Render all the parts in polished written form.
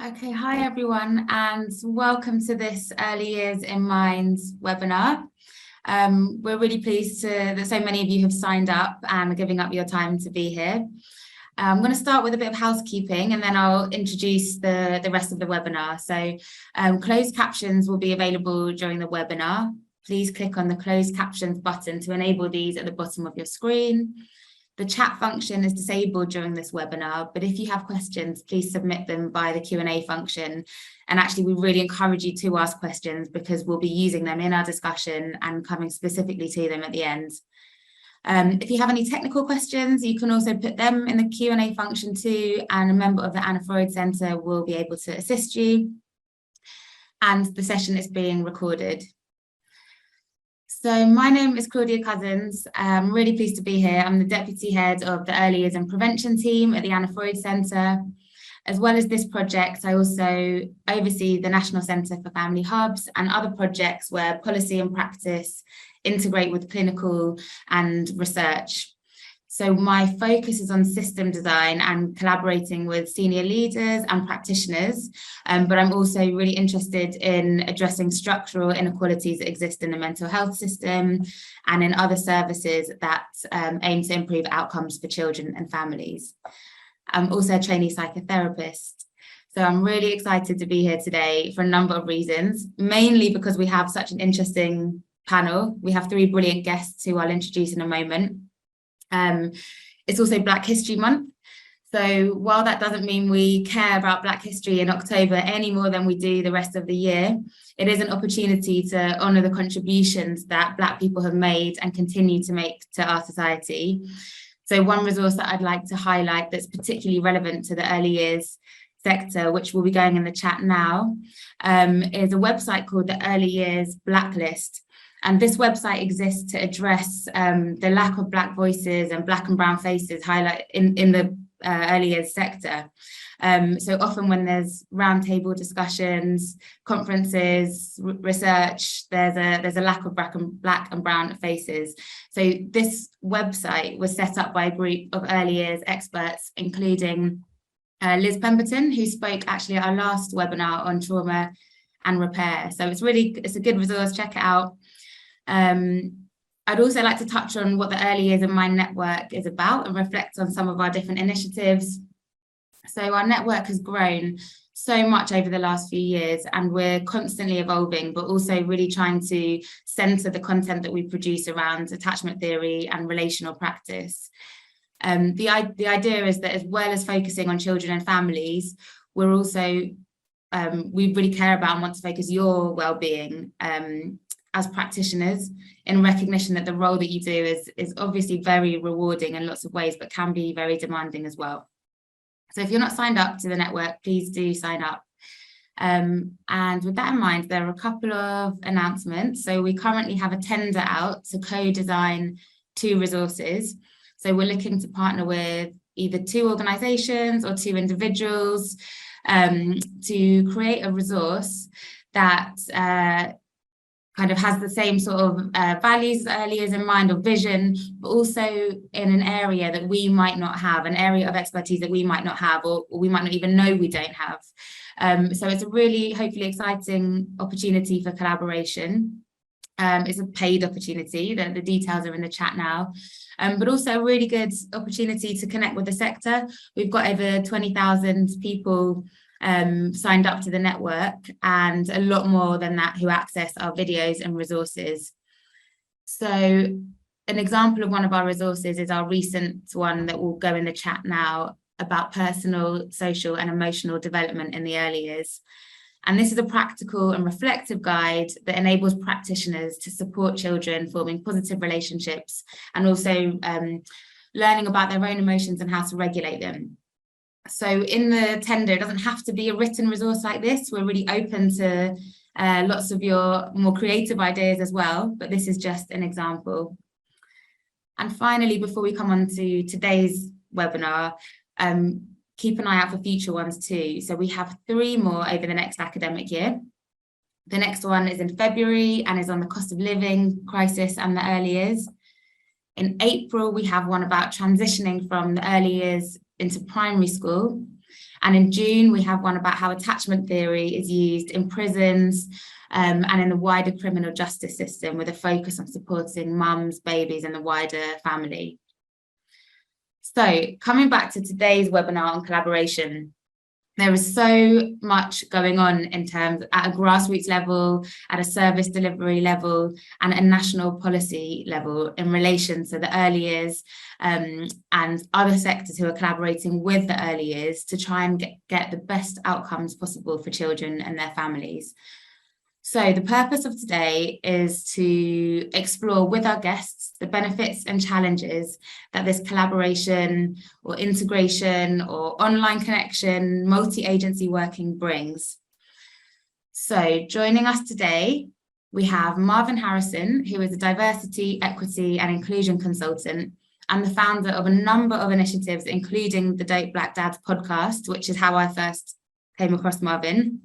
Okay, hi everyone, and welcome to this Early Years in Mind webinar. We're really pleased that so many of you have signed up and are giving up your time to be here. I'm going to start with a bit of housekeeping and then I'll introduce the rest of the webinar. So closed captions will be available during the webinar. Please click on the closed captions button to enable these at the bottom of your screen. The chat function is disabled during this webinar, but if you have questions, please submit them by the Q&A function. And actually, we really encourage you to ask questions because we'll be using them in our discussion and coming specifically to them at the end. If you have any technical questions, you can also put them in the Q&A function too, and a member of the Anna Freud Centre will be able to assist you. And the session is being recorded. So my name is Claudia Coussins. I'm really pleased to be here. I'm the Deputy Head of the Early Years and Prevention team at the Anna Freud Centre. As well as this project, I also oversee the National Centre for Family Hubs and other projects where policy and practice integrate with clinical and research. So my focus is on system design and collaborating with senior leaders and practitioners, but I'm also really interested in addressing structural inequalities that exist in the mental health system and in other services that aim to improve outcomes for children and families. I'm also a trainee psychotherapist. So I'm really excited to be here today for a number of reasons, mainly because we have such an interesting panel. We have three brilliant guests who I'll introduce in a moment. It's also Black History Month. So while that doesn't mean we care about Black history in October any more than we do the rest of the year, it is an opportunity to honour the contributions that Black people have made and continue to make to our society. So one resource that I'd like to highlight that's particularly relevant to the early years sector, which will be going in the chat now, is a website called the Early Years Blacklist. And this website exists to address the lack of Black voices and Black and brown faces highlight in the early years sector. So often when there's roundtable discussions, conferences, research, there's a lack of Black and brown faces. So this website was set up by a group of early years experts, including Liz Pemberton, who spoke actually at our last webinar on trauma and repair. So it's a good resource, check it out. I'd also like to touch on what the Early Years in Mind network is about and reflect on some of our different initiatives. So our network has grown so much over the last few years and we're constantly evolving, but also really trying to centre the content that we produce around attachment theory and relational practice. The idea is that as well as focusing on children and families, we're also, we really care about and want to focus your well-being as practitioners, in recognition that the role that you do is obviously very rewarding in lots of ways, but can be very demanding as well. So if you're not signed up to the network, please do sign up. And with that in mind, there are a couple of announcements. So we currently have a tender out to co-design 2 resources. So we're looking to partner with either 2 organisations or 2 individuals to create a resource that kind of has the same sort of values as Early Years in Mind or vision, but also in an area that we might not have, an area of expertise that we might not have, or we might not even know we don't have. So it's a really, hopefully exciting opportunity for collaboration. It's a paid opportunity, the details are in the chat now, but also a really good opportunity to connect with the sector. We've got over 20,000 people signed up to the network and a lot more than that who access our videos and resources. So an example of one of our resources is our recent one that will go in the chat now about personal, social and emotional development in the early years. And this is a practical and reflective guide that enables practitioners to support children forming positive relationships and also learning about their own emotions and how to regulate them. So in the tender, it doesn't have to be a written resource like this. We're really open to lots of your more creative ideas as well, but this is just an example. And finally, before we come on to today's webinar, keep an eye out for future ones too. So we have 3 more over the next academic year. The next one is in February and is on the cost of living crisis and the early years. In April, we have one about transitioning from the early years into primary school. And in June, we have one about how attachment theory is used in prisons and in the wider criminal justice system, with a focus on supporting mums, babies, and the wider family. So coming back to today's webinar on collaboration, there is so much going on in terms at a grassroots level, at a service delivery level, and a national policy level in relation to the early years and other sectors who are collaborating with the early years to try and get the best outcomes possible for children and their families. So the purpose of today is to explore with our guests the benefits and challenges that this collaboration or integration or online connection, multi-agency working brings. So joining us today, we have Marvin Harrison, who is a diversity, equity and inclusion consultant and the founder of a number of initiatives, including the Dope Black Dads podcast, which is how I first came across Marvin.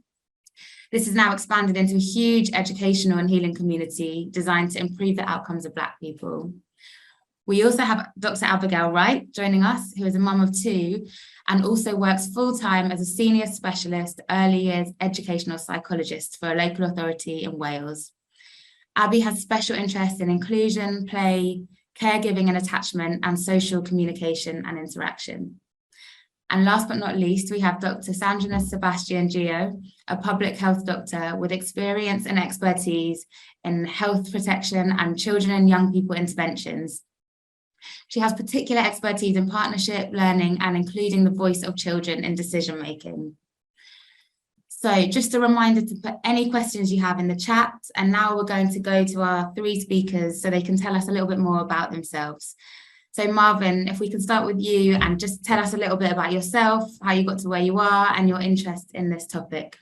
This is now expanded into a huge educational and healing community designed to improve the outcomes of Black people. We also have Dr. Abigail Wright joining us, who is a mum of two and also works full-time as a senior specialist early years educational psychologist for a local authority in Wales. Abby has special interest in inclusion, play, caregiving and attachment, and social communication and interaction. And last but not least, we have Dr. Sanjana Sebastian Gio, a public health doctor with experience and expertise in health protection and children and young people interventions. She has particular expertise in partnership, learning, and including the voice of children in decision-making. So just a reminder to put any questions you have in the chat. And now we're going to go to our three speakers so they can tell us a little bit more about themselves. So Marvin, if we can start with you and just tell us a little bit about yourself, how you got to where you are and your interest in this topic.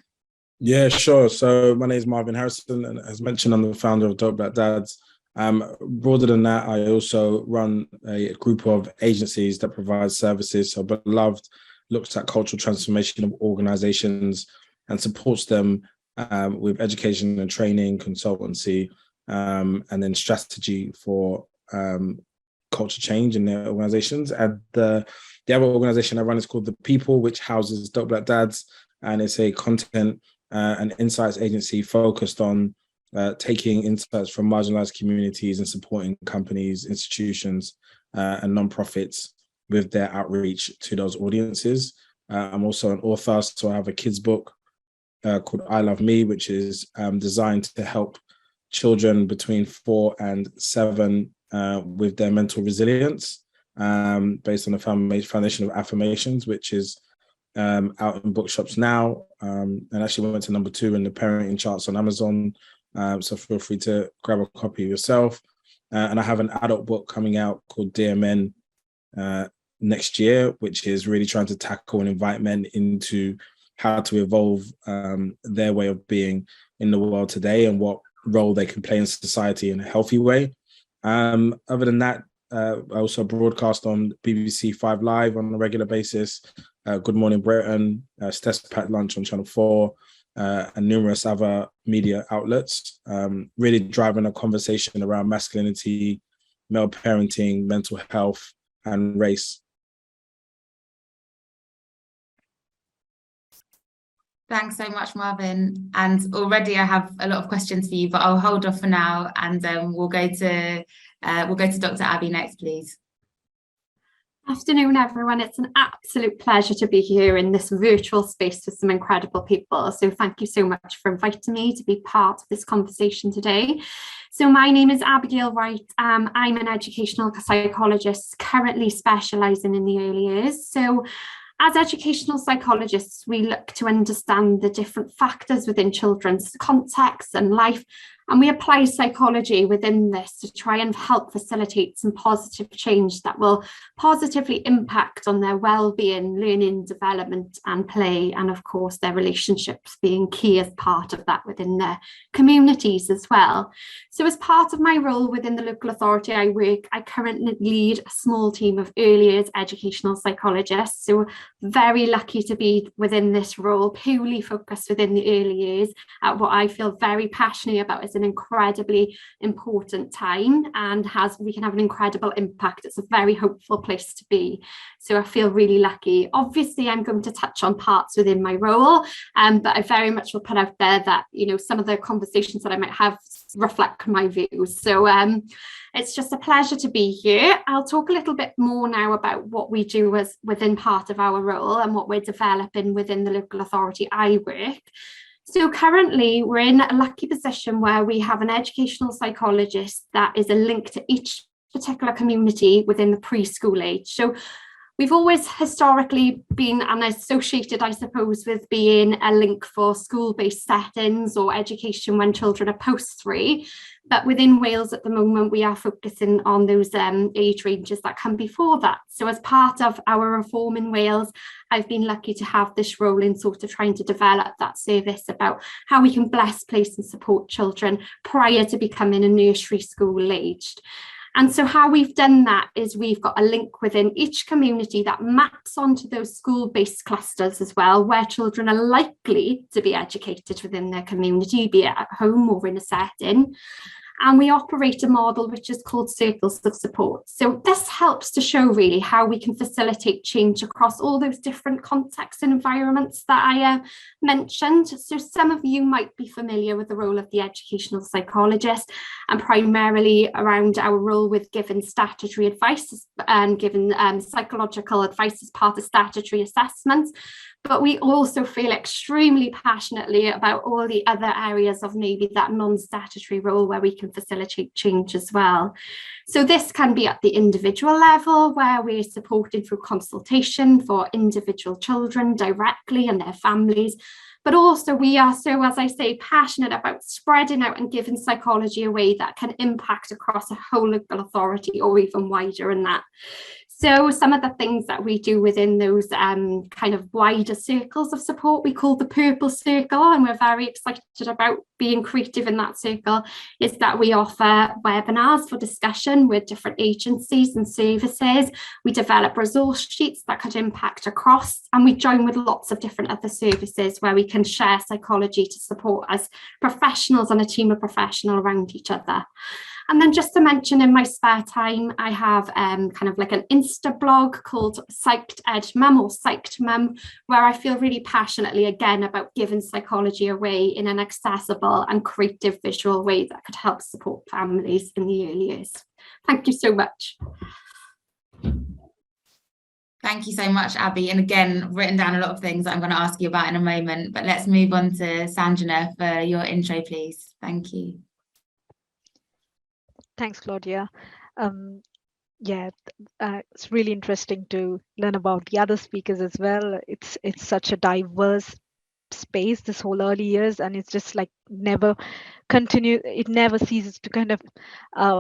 Yeah, sure. So my name is Marvin Harrison, and as mentioned, I'm the founder of Dope Black Dads. Broader than that, I also run a group of agencies that provide services. So Beloved looks at cultural transformation of organizations and supports them with education and training, consultancy, and then strategy for culture change in their organizations. And the other organization I run is called The People, which houses Dope Black Dads, and it's a content and insights agency focused on taking insights from marginalized communities and supporting companies, institutions, and nonprofits with their outreach to those audiences. I'm also an author, so I have a kids book called I Love Me, which is designed to help children between 4 and 7 with their mental resilience, based on the foundation of affirmations, which is out in bookshops now, and actually went to number 2 in the parenting charts on Amazon. So feel free to grab a copy yourself. And I have an adult book coming out called Dear Men next year, which is really trying to tackle and invite men into how to evolve their way of being in the world today and what role they can play in society in a healthy way. Other than that, I also broadcast on BBC 5 Live on a regular basis, Good Morning Britain, Stess Packed Lunch on Channel 4, and numerous other media outlets, really driving a conversation around masculinity, male parenting, mental health, and race. Thanks so much, Marvin. And already I have a lot of questions for you, but I'll hold off for now, and we'll go to Dr. Abby next, please. Afternoon, everyone. It's an absolute pleasure to be here in this virtual space with some incredible people. So thank you so much for inviting me to be part of this conversation today. So my name is Abigail Wright. I'm an educational psychologist currently specialising in the early years. So as educational psychologists, we look to understand the different factors within children's contexts and life, and we apply psychology within this to try and help facilitate some positive change that will positively impact on their well-being, learning, development and play, and of course their relationships being key as part of that within their communities as well. So as part of my role within the local authority I work, I currently lead a small team of early years educational psychologists. So very lucky to be within this role, purely focused within the early years at what I feel very passionate about as an incredibly important time and we can have an incredible impact. It's a very hopeful place to be. So I feel really lucky. Obviously, I'm going to touch on parts within my role, but I very much will put out there that, some of the conversations that I might have reflect my views. So it's just a pleasure to be here. I'll talk a little bit more now about what we do as within part of our role and what we're developing within the local authority I work. So currently we're in a lucky position where we have an educational psychologist that is a link to each particular community within the preschool age. So we've always historically been associated, I suppose, with being a link for school-based settings or education when children are post-3. But within Wales at the moment, we are focusing on those age ranges that come before that. So as part of our reform in Wales, I've been lucky to have this role in sort of trying to develop that service about how we can bless, place and support children prior to becoming a nursery school aged. And so how we've done that is we've got a link within each community that maps onto those school-based clusters as well, where children are likely to be educated within their community, be it at home or in a setting. And we operate a model which is called circles of support. So this helps to show really how we can facilitate change across all those different contexts and environments that I mentioned. So some of you might be familiar with the role of the educational psychologist, and primarily around our role with giving statutory advice and giving psychological advice as part of statutory assessments. But we also feel extremely passionately about all the other areas of maybe that non-statutory role where we can facilitate change as well. So this can be at the individual level, where we're supporting through consultation for individual children directly and their families. But also we are so, as I say, passionate about spreading out and giving psychology a way that can impact across a whole local authority or even wider than that. So some of the things that we do within those kind of wider circles of support, we call the purple circle, and we're very excited about being creative in that circle, is that we offer webinars for discussion with different agencies and services. We develop resource sheets that could impact across, and we join with lots of different other services where we can share psychology to support as professionals and a team of professionals around each other. And then just to mention, in my spare time, I have kind of like an Insta blog called Psyched Ed Mum or Psyched Mum, where I feel really passionately again about giving psychology away in an accessible and creative visual way that could help support families in the early years. Thank you so much. Thank you so much, Abby. And again, written down a lot of things that I'm going to ask you about in a moment, but let's move on to Sanjana for your intro, please. Thank you. Thanks, Claudia. It's really interesting to learn about the other speakers as well. It's such a diverse space, this whole early years, and it's just like never ceases to kind of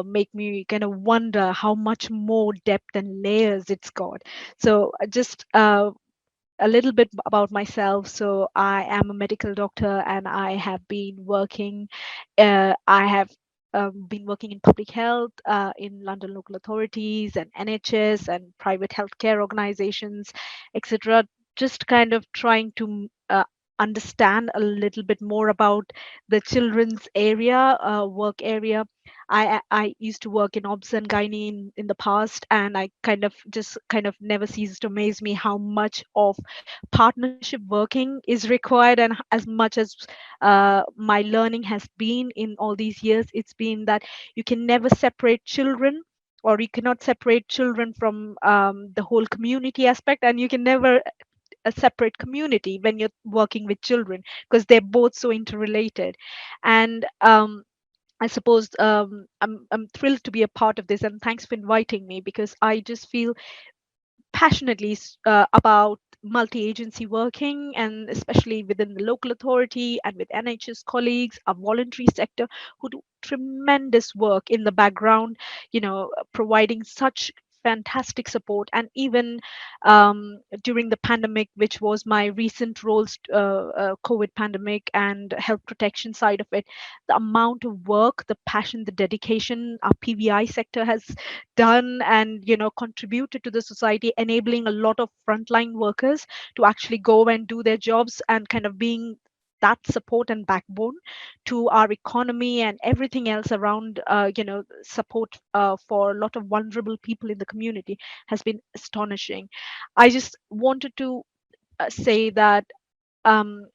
make me kind of wonder how much more depth and layers it's got. So just a little bit about myself. So I am a medical doctor, and I have been working been working in public health in London local authorities and NHS and private healthcare organizations, etc. Just kind of trying to understand a little bit more about the children's area, work area. I used to work in obs and gynae in the past, and I kind of never ceases to amaze me how much of partnership working is required. And as much as my learning has been in all these years, it's been that you can never separate children, or you cannot separate children from the whole community aspect, and you can never a separate community when you're working with children, because they're both so interrelated. And I suppose I'm thrilled to be a part of this, and thanks for inviting me, because I just feel passionately about multi-agency working, and especially within the local authority and with NHS colleagues, our voluntary sector, who do tremendous work in the background, providing such fantastic support. And even during the pandemic, which was my recent roles, COVID pandemic and health protection side of it, the amount of work, the passion, the dedication our PVI sector has done and contributed to the society, enabling a lot of frontline workers to actually go and do their jobs, and kind of being that support and backbone to our economy and everything else around, support for a lot of vulnerable people in the community has been astonishing. I just wanted to say that um,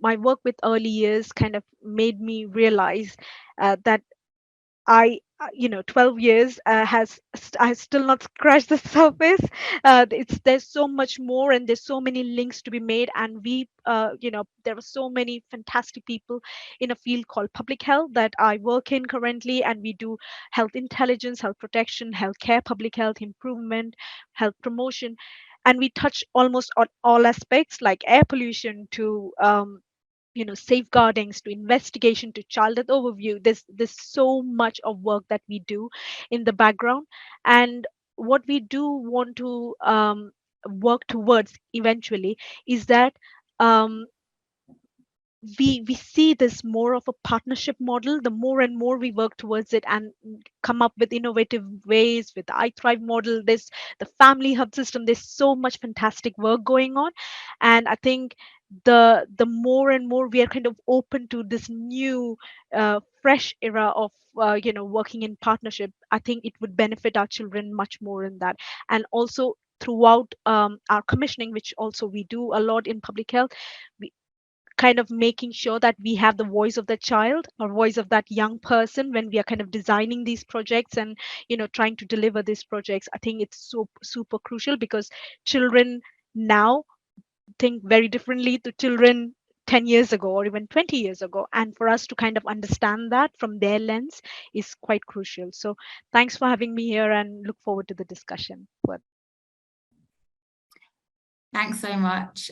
my work with early years kind of made me realize that 12 years I still not scratched the surface. There's so much more, and there's so many links to be made. And there are so many fantastic people in a field called public health that I work in currently, and we do health intelligence, health protection, healthcare, public health improvement, health promotion, and we touch almost on all aspects like air pollution to safeguardings to investigation to child death overview. There's so much of work that we do in the background, and what we do want to work towards eventually is that um, we see this more of a partnership model. The more and more we work towards it and come up with innovative ways with the I Thrive model, this the family hub system, there's so much fantastic work going on. And I think the more and more we are kind of open to this new fresh era of working in partnership, I think it would benefit our children much more in that. And also throughout our commissioning, which also we do a lot in public health, we kind of making sure that we have the voice of the child or voice of that young person when we are kind of designing these projects and trying to deliver these projects. I think it's so super crucial, because children now think very differently to children 10 years ago or even 20 years ago, and for us to kind of understand that from their lens is quite crucial. So thanks for having me here, and look forward to the discussion. Thanks so much.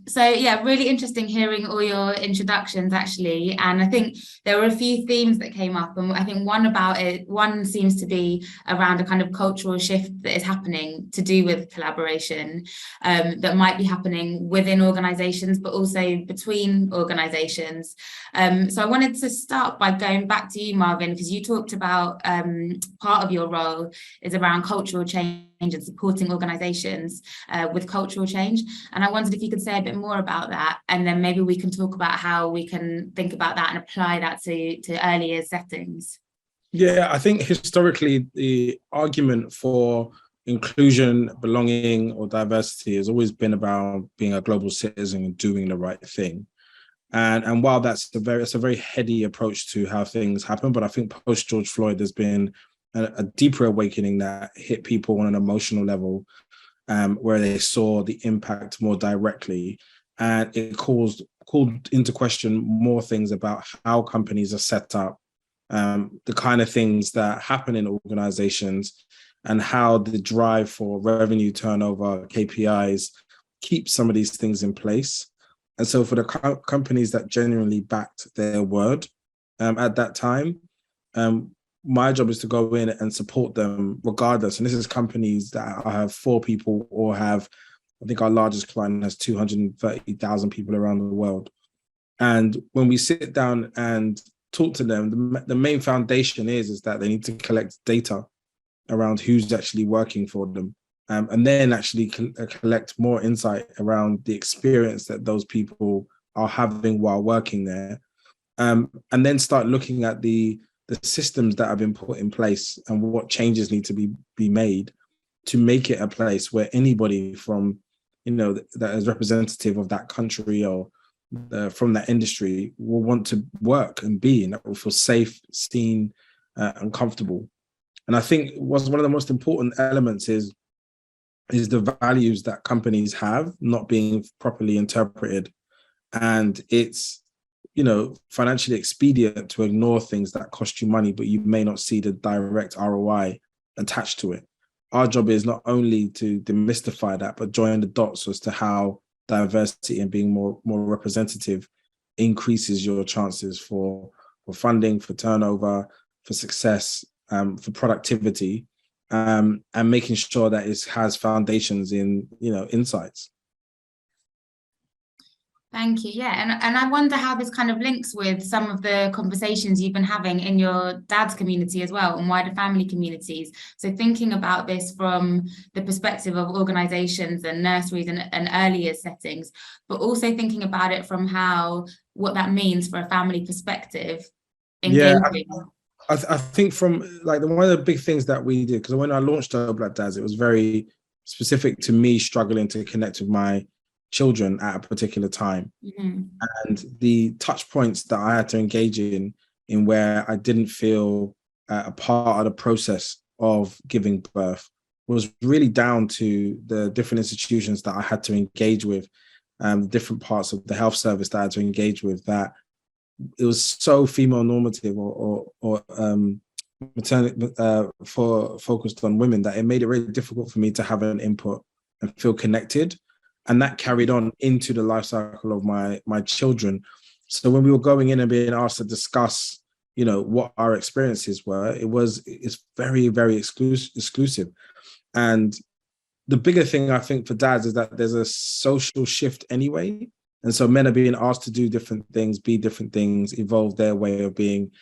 So yeah, really interesting hearing all your introductions actually. And I think there were a few themes that came up, and I think one seems to be around a kind of cultural shift that is happening to do with collaboration, that might be happening within organizations, but also between organizations. So I wanted to start by going back to you, Marvin, because you talked about part of your role is around cultural change and supporting organizations with cultural change. And I wondered if you could say a bit more about that, and then maybe we can talk about how we can think about that and apply that to early years settings. Yeah, I think historically the argument for inclusion, belonging, or diversity has always been about being a global citizen and doing the right thing. And while that's a very heady approach to how things happen, but I think post George Floyd there's been a deeper awakening that hit people on an emotional level, where they saw the impact more directly, and it called into question more things about how companies are set up, the kind of things that happen in organizations, and how the drive for revenue turnover, KPIs, keep some of these things in place. And so for the companies that genuinely backed their word at that time, my job is to go in and support them regardless. And this is companies that have 4 people or have, I think our largest client has 230,000 people around the world. And when we sit down and talk to them, the main foundation is that they need to collect data around who's actually working for them, and then actually collect more insight around the experience that those people are having while working there, and then start looking at the systems that have been put in place and what changes need to be made to make it a place where anybody from, that is representative of that country or from that industry will want to work and be, and that will feel safe, seen, and comfortable. And I think what's one of the most important elements is the values that companies have not being properly interpreted. And it's financially expedient to ignore things that cost you money, but you may not see the direct ROI attached to it. Our job is not only to demystify that, but join the dots as to how diversity and being more representative increases your chances for funding, for turnover, for success, for productivity, and making sure that it has foundations in, insights. Thank you. Yeah, and I wonder how this kind of links with some of the conversations you've been having in your dad's community as well, and wider family communities. So thinking about this from the perspective of organizations and nurseries and earlier settings, but also thinking about it from how what that means for a family perspective, Yeah, engaging. I think from like one of the big things that we did, because when I launched Dope Black Dads, it was very specific to me struggling to connect with my children at a particular time. And the touch points that I had to engage in where I didn't feel a part of the process of giving birth was really down to the different institutions that I had to engage with, different parts of the health service that I had to engage with, that it was so female normative or maternity focused on women, that it made it really difficult for me to have an input and feel connected. And that carried on into the life cycle of my children. So when we were going in and being asked to discuss, you know, what our experiences were, it's very, very exclusive. And the bigger thing I think for dads is that there's a social shift anyway. And so men are being asked to do different things, be different things, evolve their way of being.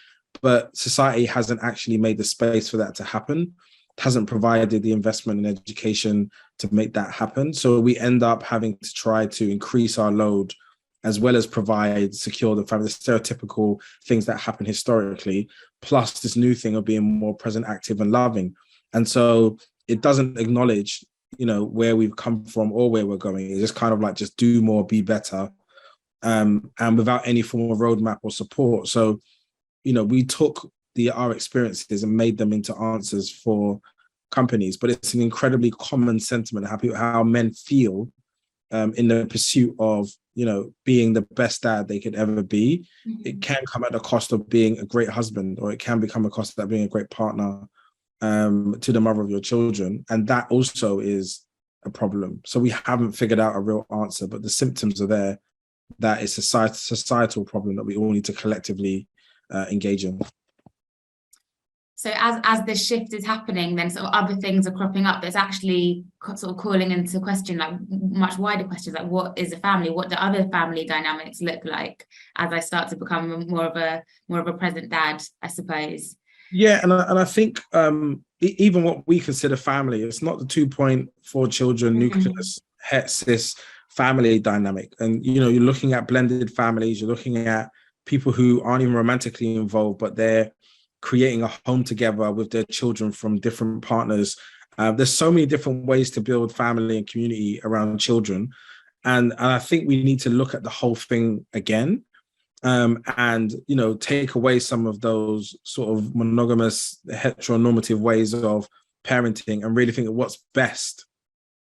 But society hasn't actually made the space for that to happen, hasn't provided the investment in education to make that happen. So we end up having to try to increase our load as well as provide, secure the family, the stereotypical things that happen historically, plus this new thing of being more present, active and loving. And so it doesn't acknowledge, you know, where we've come from or where we're going. It's just kind of like, just do more, be better, and without any form of roadmap or support. So, you know, we took our experiences and made them into answers for companies, but it's an incredibly common sentiment, how men feel in the pursuit of, you know, being the best dad they could ever be. It can come at the cost of being a great husband, or it can become a cost of being a great partner to the mother of your children. And that also is a problem. So we haven't figured out a real answer, but the symptoms are there. That is a societal problem that we all need to collectively engage in. So as this shift is happening, then sort of other things are cropping up that's actually sort of calling into question, like much wider questions, like what is a family? What do other family dynamics look like as I start to become more of a present dad, I suppose? Yeah, and I think even what we consider family, it's not the 2.4 children nucleus, het cis family dynamic. And, you know, you're looking at blended families, you're looking at people who aren't even romantically involved, but they're creating a home together with their children from different partners. There's so many different ways to build family and community around children. And I think we need to look at the whole thing again, and, you know, take away some of those sort of monogamous, heteronormative ways of parenting and really think of what's best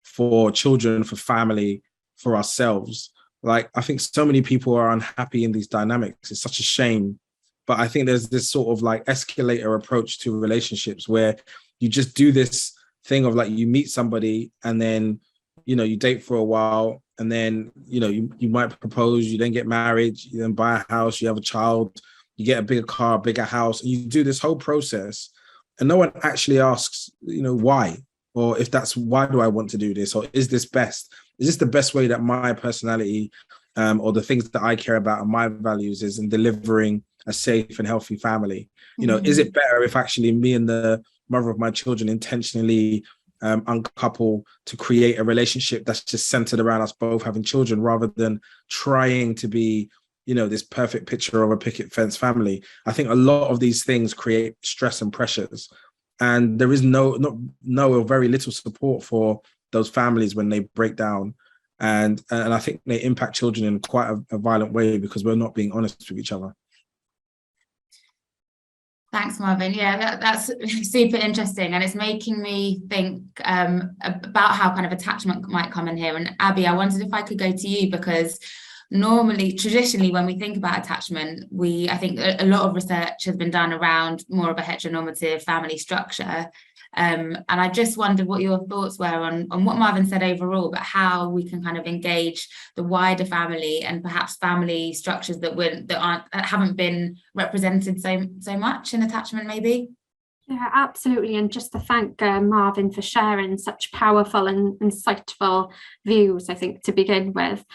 for children, for family, for ourselves. Like, I think so many people are unhappy in these dynamics. It's such a shame. But I think there's this sort of like escalator approach to relationships where you just do this thing of like, you meet somebody and then, you know, you date for a while and then, you know, you might propose, you then get married, you then buy a house, you have a child, you get a bigger car, a bigger house, and you do this whole process and no one actually asks, you know, why? Or if that's, why do I want to do this? Or is this best? Is this the best way that my personality or the things that I care about and my values is in delivering a safe and healthy family? You know, is it better if actually me and the mother of my children intentionally uncouple to create a relationship that's just centered around us both having children, rather than trying to be, you know, this perfect picture of a picket fence family? I think a lot of these things create stress and pressures, and there is no or very little support for those families when they break down. And I think they impact children in quite a violent way because we're not being honest with each other. Thanks, Marvin. Yeah, that's super interesting. And it's making me think about how kind of attachment might come in here. And Abby, I wondered if I could go to you, because traditionally, when we think about attachment, I think a lot of research has been done around more of a heteronormative family structure. And I just wondered what your thoughts were on what Marvin said overall, but how we can kind of engage the wider family and perhaps family structures that haven't been represented so much in attachment, maybe. Yeah, absolutely. And just to thank Marvin for sharing such powerful and insightful views, I think, to begin with.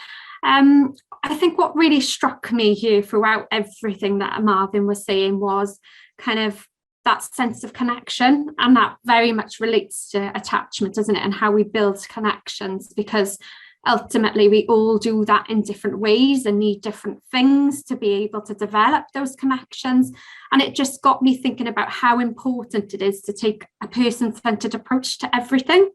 I think what really struck me here throughout everything that Marvin was saying was kind of that sense of connection, and that very much relates to attachment, doesn't it, and how we build connections, because ultimately we all do that in different ways and need different things to be able to develop those connections. And it just got me thinking about how important it is to take a person-centered approach to everything.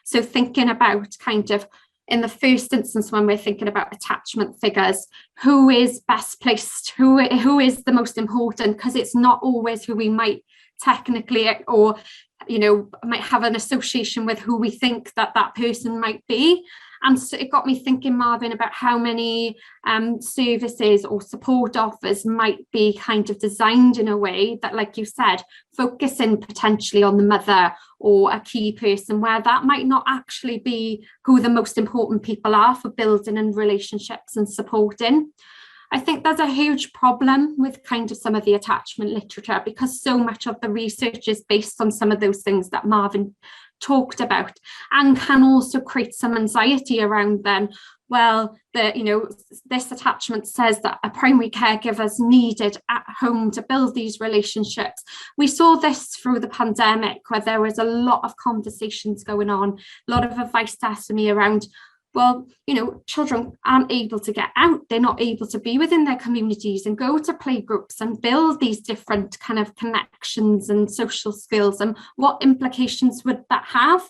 So thinking about kind of, in the first instance, when we're thinking about attachment figures, who is best placed, who is the most important, because it's not always who we might technically, or might have an association with who we think that person might be. And so it got me thinking, Marvin, about how many services or support offers might be kind of designed in a way that, like you said, focusing potentially on the mother or a key person, where that might not actually be who the most important people are for building and relationships and supporting. I think there's a huge problem with kind of some of the attachment literature, because so much of the research is based on some of those things that Marvin talked about, and can also create some anxiety around them. Well, this attachment says that a primary caregiver is needed at home to build these relationships. We saw this through the pandemic, where there was a lot of conversations going on, a lot of advice to me around, well, children aren't able to get out, they're not able to be within their communities and go to play groups and build these different kind of connections and social skills, and what implications would that have?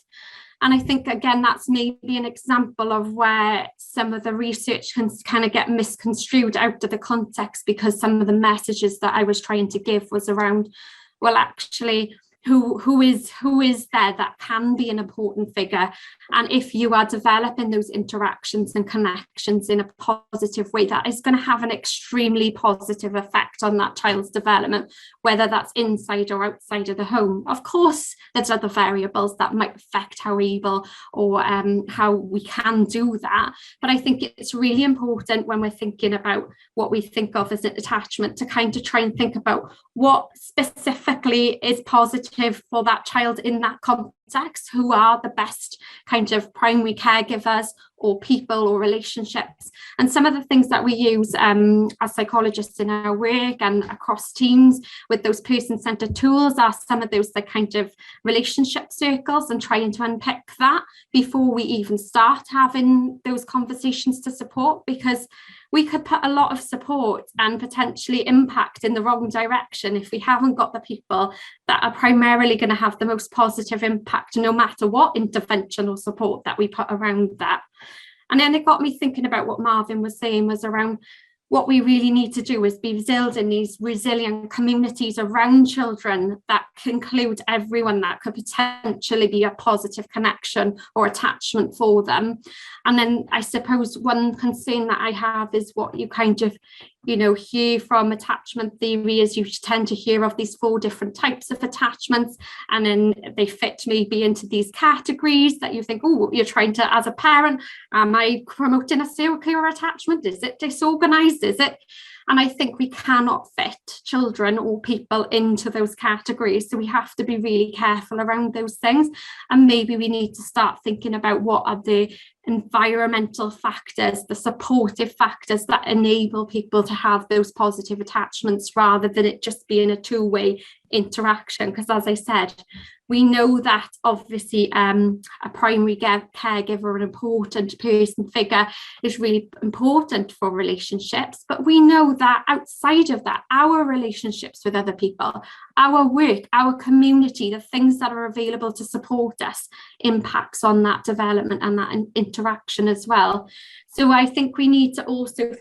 And I think, again, that's maybe an example of where some of the research can kind of get misconstrued out of the context, because some of the messages that I was trying to give was around, well, actually, who is there that can be an important figure. And if you are developing those interactions and connections in a positive way, that is going to have an extremely positive effect on that child's development, whether that's inside or outside of the home. Of course, there's other variables that might affect how able or how we can do that. But I think it's really important when we're thinking about what we think of as an attachment to kind of try and think about what specifically is positive for that child in that context. Who are the best kind of primary caregivers or people or relationships? And some of the things that we use as psychologists in our work and across teams with those person-centered tools are some of those kind of relationship circles, and trying to unpick that before we even start having those conversations to support, because we could put a lot of support and potentially impact in the wrong direction if we haven't got the people that are primarily going to have the most positive impact, no matter what intervention or support that we put around that. And then it got me thinking about what Marvin was saying was around what we really need to do is be building these resilient communities around children that include everyone that could potentially be a positive connection or attachment for them. And then I suppose one concern that I have is what you kind of hear from attachment theory is you tend to hear of these 4 different types of attachments, and then they fit maybe into these categories that you think, oh, you're trying to, as a parent, am I promoting a secure attachment? Is it disorganized? Is it? And I think we cannot fit children or people into those categories. So we have to be really careful around those things. And maybe we need to start thinking about what are the environmental factors, the supportive factors that enable people to have those positive attachments, rather than it just being a 2-way interaction. Because as I said, we know that obviously a primary caregiver, an important person figure, is really important for relationships. But we know that outside of that, our relationships with other people, our work, our community, the things that are available to support us impacts on that development and that interaction as well. So I think we need to also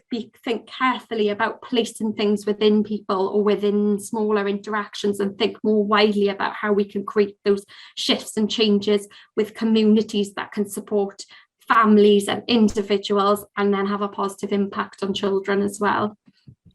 think carefully about placing things within people or within smaller interactions, and think more widely about how we can create those shifts and changes with communities that can support families and individuals, and then have a positive impact on children as well.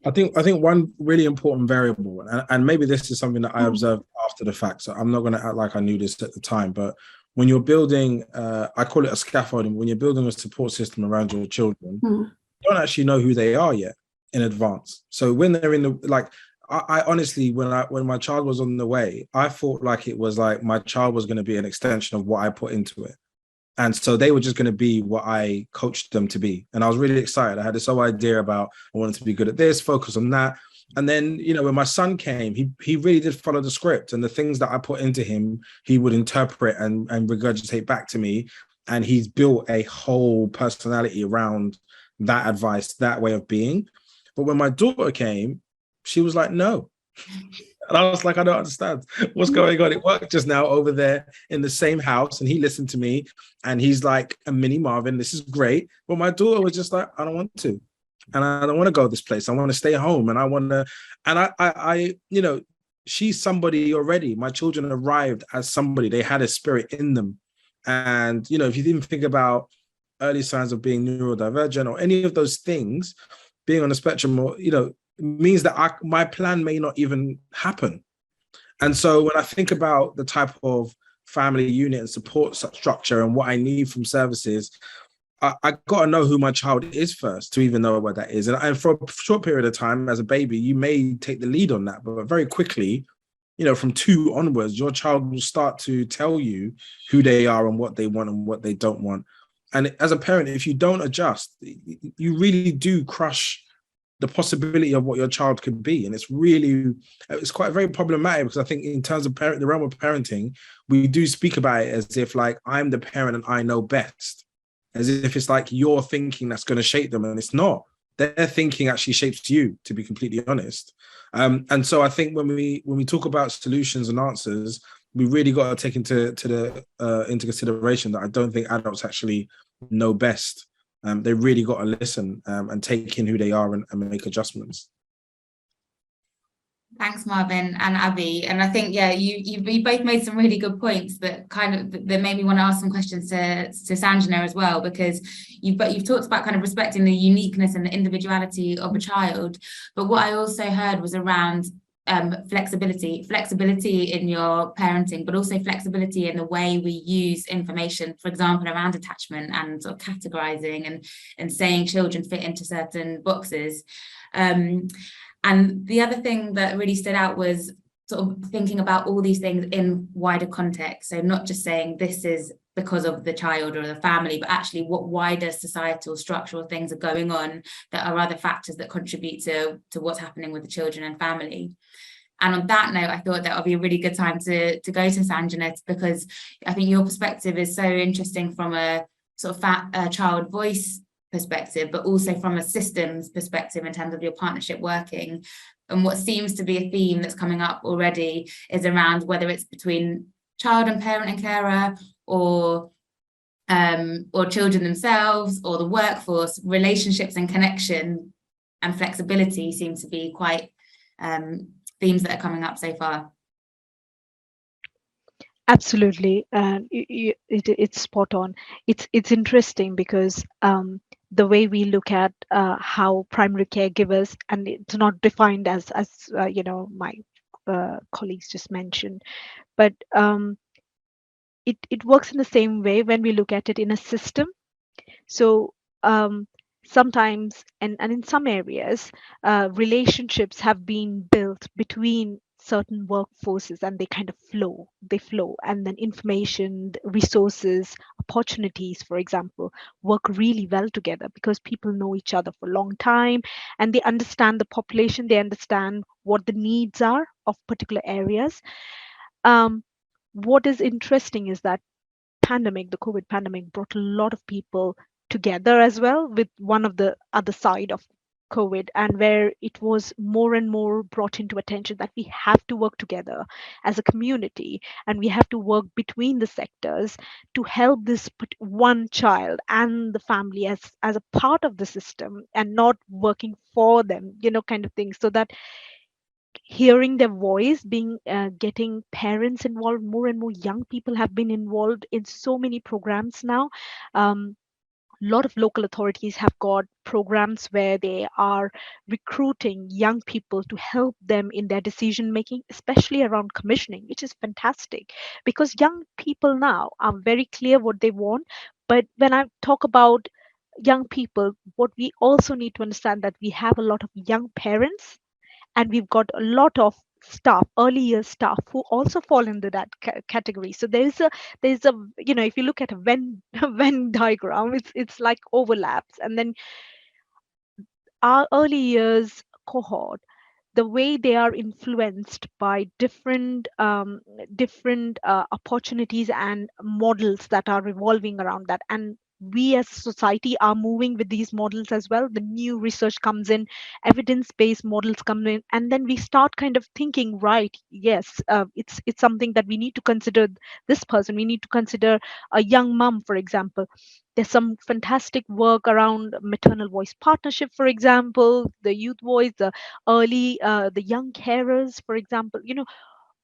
I think one really important variable, and maybe this is something that I observed after the fact, so I'm not going to act like I knew this at the time, but when you're building, I call it a scaffolding, when you're building a support system around your children, you don't actually know who they are yet in advance. So when they're in the, I honestly, when my child was on the way, I thought like it was like my child was going to be an extension of what I put into it. And so they were just going to be what I coached them to be. And I was really excited. I had this whole idea about I wanted to be good at this, focus on that. And then, when my son came, he really did follow the script, and the things that I put into him, he would interpret and regurgitate back to me. And he's built a whole personality around that advice, that way of being. But when my daughter came, she was like, no. And I was like, I don't understand what's going on. It worked just now over there in the same house, and he listened to me, and he's like a mini Marvin. This is great. But my daughter was just like, I don't want to. And I don't want to go this place. I want to stay home. And I want to, and I, you know, she's somebody already. My children arrived as somebody. They had a spirit in them. And, you know, if you even think about early signs of being neurodivergent or any of those things, being on the spectrum, or, you know, means that my plan may not even happen. And so when I think about the type of family unit and support structure and what I need from services, I got to know who my child is first to even know what that is. And for a short period of time as a baby, you may take the lead on that, but very quickly, you know, from 2 onwards, your child will start to tell you who they are and what they want and what they don't want. And as a parent, if you don't adjust, you really do crush the possibility of what your child could be. And it's quite very problematic, because I think in terms of the realm of parenting, we do speak about it as if like, I'm the parent and I know best, as if it's like your thinking that's going to shape them. And it's not. Their thinking actually shapes you, to be completely honest. And so I think when we talk about solutions and answers, we really got to take into consideration that I don't think adults actually know best. They really got to listen and take in who they are and make adjustments. Thanks, Marvin and Abby. And I think, yeah, you both made some really good points that made me want to ask some questions to Sanjana as well, because you've talked about kind of respecting the uniqueness and the individuality of a child. But what I also heard was around flexibility in your parenting, but also flexibility in the way we use information, for example, around attachment and sort of categorizing and saying children fit into certain boxes. And the other thing that really stood out was sort of thinking about all these things in wider context. So not just saying this is because of the child or the family, but actually what wider societal structural things are going on that are other factors that contribute to what's happening with the children and family. And on that note, I thought that would be a really good time to go to Sanjana, because I think your perspective is so interesting from a sort of child voice perspective, but also from a systems perspective in terms of your partnership working. And what seems to be a theme that's coming up already is around whether it's between child and parent and carer, or children themselves, or the workforce. Relationships and connection and flexibility seem to be quite themes that are coming up so far. Absolutely, and it's spot on. It's interesting because the way we look at how primary caregivers, and it's not defined as you know, my colleagues just mentioned, but it works in the same way when we look at it in a system. So sometimes, and in some areas, relationships have been built between certain workforces, and they kind of flow, and then information, resources, opportunities, for example, work really well together because people know each other for a long time, and they understand the population, they understand what the needs are of particular areas. What is interesting is that the COVID pandemic brought a lot of people together as well, with one of the other side of COVID, and where it was more and more brought into attention that we have to work together as a community, and we have to work between the sectors to help this one child and the family as a part of the system, and not working for them, you know, kind of thing. So that hearing their voice, getting parents involved, more and more young people have been involved in so many programs now. A lot of local authorities have got programs where they are recruiting young people to help them in their decision making, especially around commissioning, which is fantastic, because young people now are very clear what they want. But when I talk about young people, what we also need to understand that we have a lot of young parents, and we've got a lot of staff, early year staff, who also fall into that category. So there's a you know, if you look at a Venn diagram, it's like overlaps, and then our early years cohort, the way they are influenced by different opportunities and models that are revolving around that. And we as a society are moving with these models as well. The new research comes in, evidence-based models come in, and then we start kind of thinking, right, yes, it's something that we need to consider this person. We need to consider a young mom, for example. There's some fantastic work around maternal voice partnership, for example, the youth voice, the young carers, for example,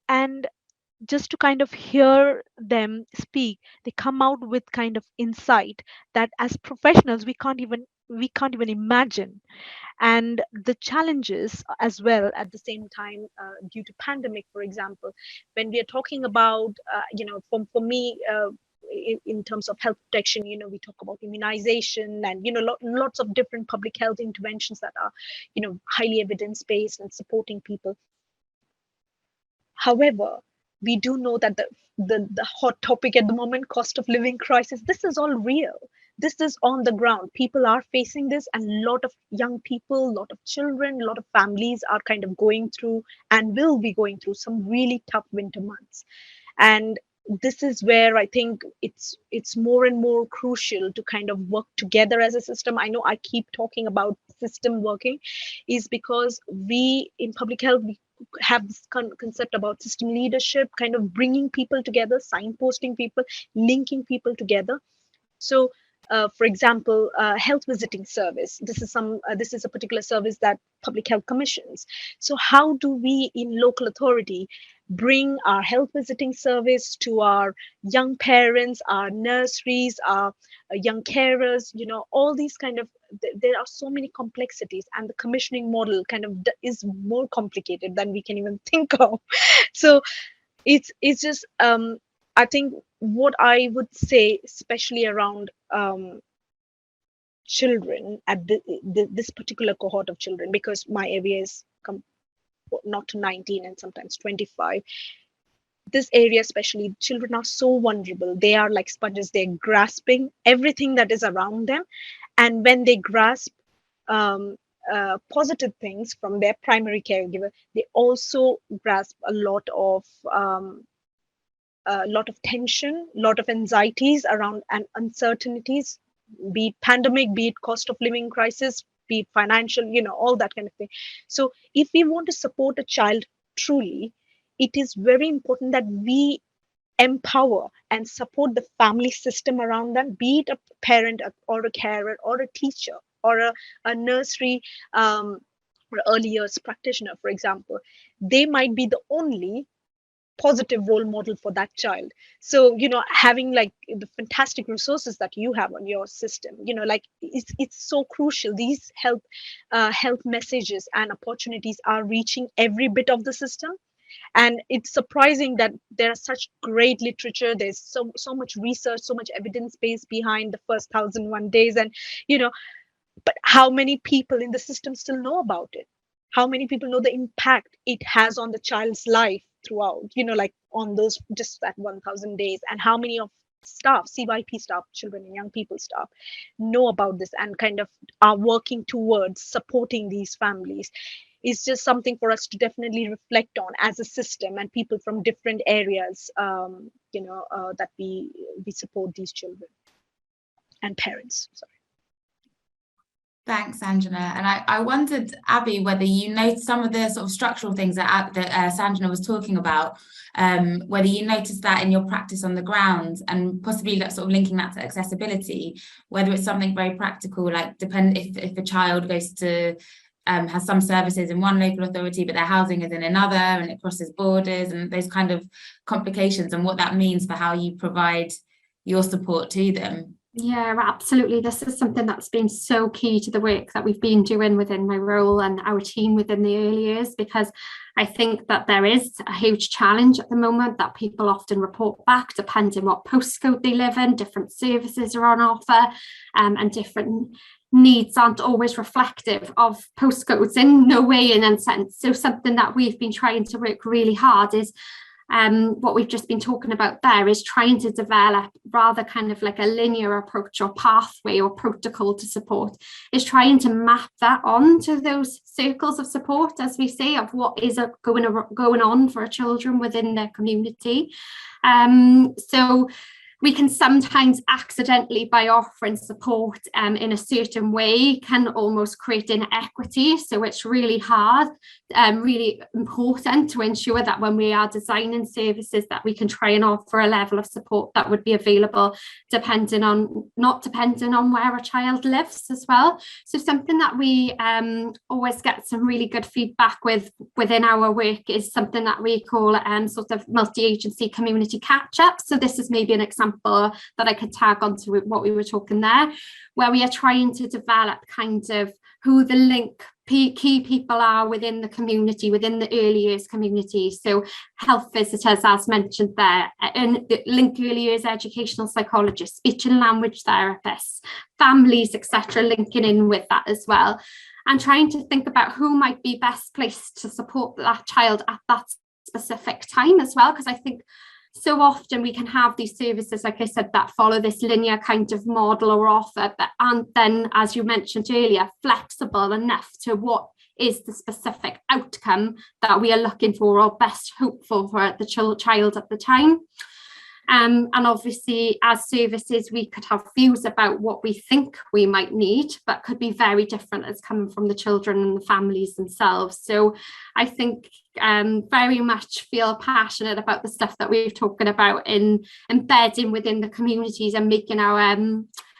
and just to kind of hear them speak, they come out with kind of insight that as professionals we can't even imagine. And the challenges as well at the same time, due to pandemic, for example, when we are talking about for me, in terms of health protection, we talk about immunization and lots of different public health interventions that are highly evidence based and supporting people. However, we do know that the hot topic at the moment, cost of living crisis, this is all real. This is on the ground. People are facing this, and a lot of young people, a lot of children, a lot of families are kind of going through and will be going through some really tough winter months. And this is where I think it's more and more crucial to kind of work together as a system. I know I keep talking about system working, is because we in public health, we have this concept about system leadership, kind of bringing people together, signposting people, linking people together. So for example, health visiting service, this is a particular service that public health commissions. So how do we in local authority bring our health visiting service to our young parents, our nurseries, our young carers, all these kind of, there are so many complexities, and the commissioning model kind of is more complicated than we can even think of. So it's just I think what I would say, especially around children at this particular cohort of children, because my area is not to 19 and sometimes 25. This area, especially, children are so vulnerable. They are like sponges. They're grasping everything that is around them. And when they grasp positive things from their primary caregiver, they also grasp a lot of tension, a lot of anxieties around and uncertainties, be it pandemic, be it cost of living crisis, be it financial, all that kind of thing. So if we want to support a child truly, it is very important that we empower and support the family system around them, be it a parent or a carer or a teacher or a nursery or early years practitioner, for example. They might be the only positive role model for that child. So having like the fantastic resources that you have on your system, like it's so crucial. These health messages and opportunities are reaching every bit of the system. And it's surprising that there are such great literature. There's so much research, so much evidence base behind the first 1,001 days, and but how many people in the system still know about it? How many people know the impact it has on the child's life throughout, like on those, just that 1,000 days? And how many of staff, CYP staff, children and young people staff, know about this and kind of are working towards supporting these families? Is just something for us to definitely reflect on as a system, and people from different areas, that we support these children and parents. Sorry. Thanks, Sanjana. And I wondered, Abby, whether you noticed some of the sort of structural things that Sanjana was talking about, whether you noticed that in your practice on the ground, and possibly sort of linking that to accessibility, whether it's something very practical, like if a child goes to has some services in one local authority, but their housing is in another, and it crosses borders, and those kind of complications, and what that means for how you provide your support to them. Yeah, absolutely. This is something that's been so key to the work that we've been doing within my role and our team within the early years, because I think that there is a huge challenge at the moment that people often report back, depending what postcode they live in. Different services are on offer, and different needs aren't always reflective of postcodes in no way, in a sense. So something that we've been trying to work really hard is what we've just been talking about there is trying to develop rather kind of like a linear approach or pathway or protocol to support, is trying to map that onto those circles of support, as we say, of what is going on for children within their community. So we can sometimes accidentally, by offering support in a certain way, can almost create inequity. So it's really hard, really important to ensure that when we are designing services that we can try and offer a level of support that would be available not depending on where a child lives as well. So something that we always get some really good feedback within our work is something that we call sort of multi-agency community catch-up. So this is maybe an example that I could tag onto what we were talking there, where we are trying to develop kind of who the key people are within the community, within the early years community. So health visitors, as mentioned there, and the link early years educational psychologists, speech and language therapists, families, etc., linking in with that as well, and trying to think about who might be best placed to support that child at that specific time as well, because I think so often we can have these services, like I said, that follow this linear kind of model or offer, and then, as you mentioned earlier, flexible enough to what is the specific outcome that we are looking for or best hopeful for the child at the time. And obviously, as services, we could have views about what we think we might need, but could be very different as coming from the children and the families themselves. So I think very much feel passionate about the stuff that we're talking about in embedding within the communities and making our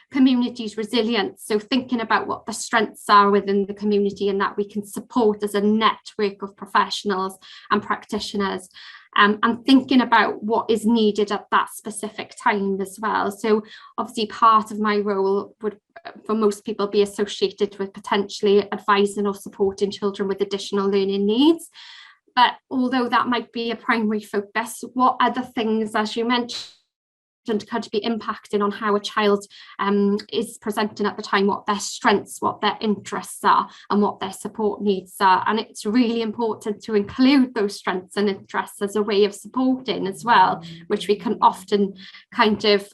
communities resilient. So thinking about what the strengths are within the community and that we can support as a network of professionals and practitioners. And thinking about what is needed at that specific time as well. So obviously part of my role would, for most people, be associated with potentially advising or supporting children with additional learning needs. But although that might be a primary focus, what other things, as you mentioned, could be impacting on how a child is presenting at the time, what their strengths, what their interests are, and what their support needs are. And it's really important to include those strengths and interests as a way of supporting as well, which we can often kind of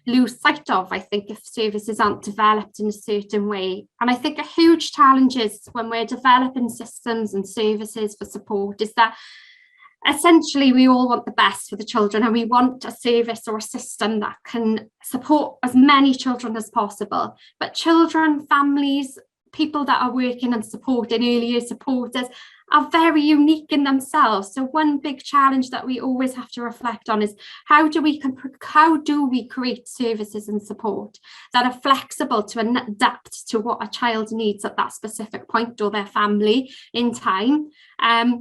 lose sight of, I think, if services aren't developed in a certain way. And I think a huge challenge is when we're developing systems and services for support is that essentially we all want the best for the children, and we want a service or a system that can support as many children as possible. But children, families, people that are working and supporting early years supporters are very unique in themselves. So one big challenge that we always have to reflect on is how do we create services and support that are flexible to adapt to what a child needs at that specific point or their family in time,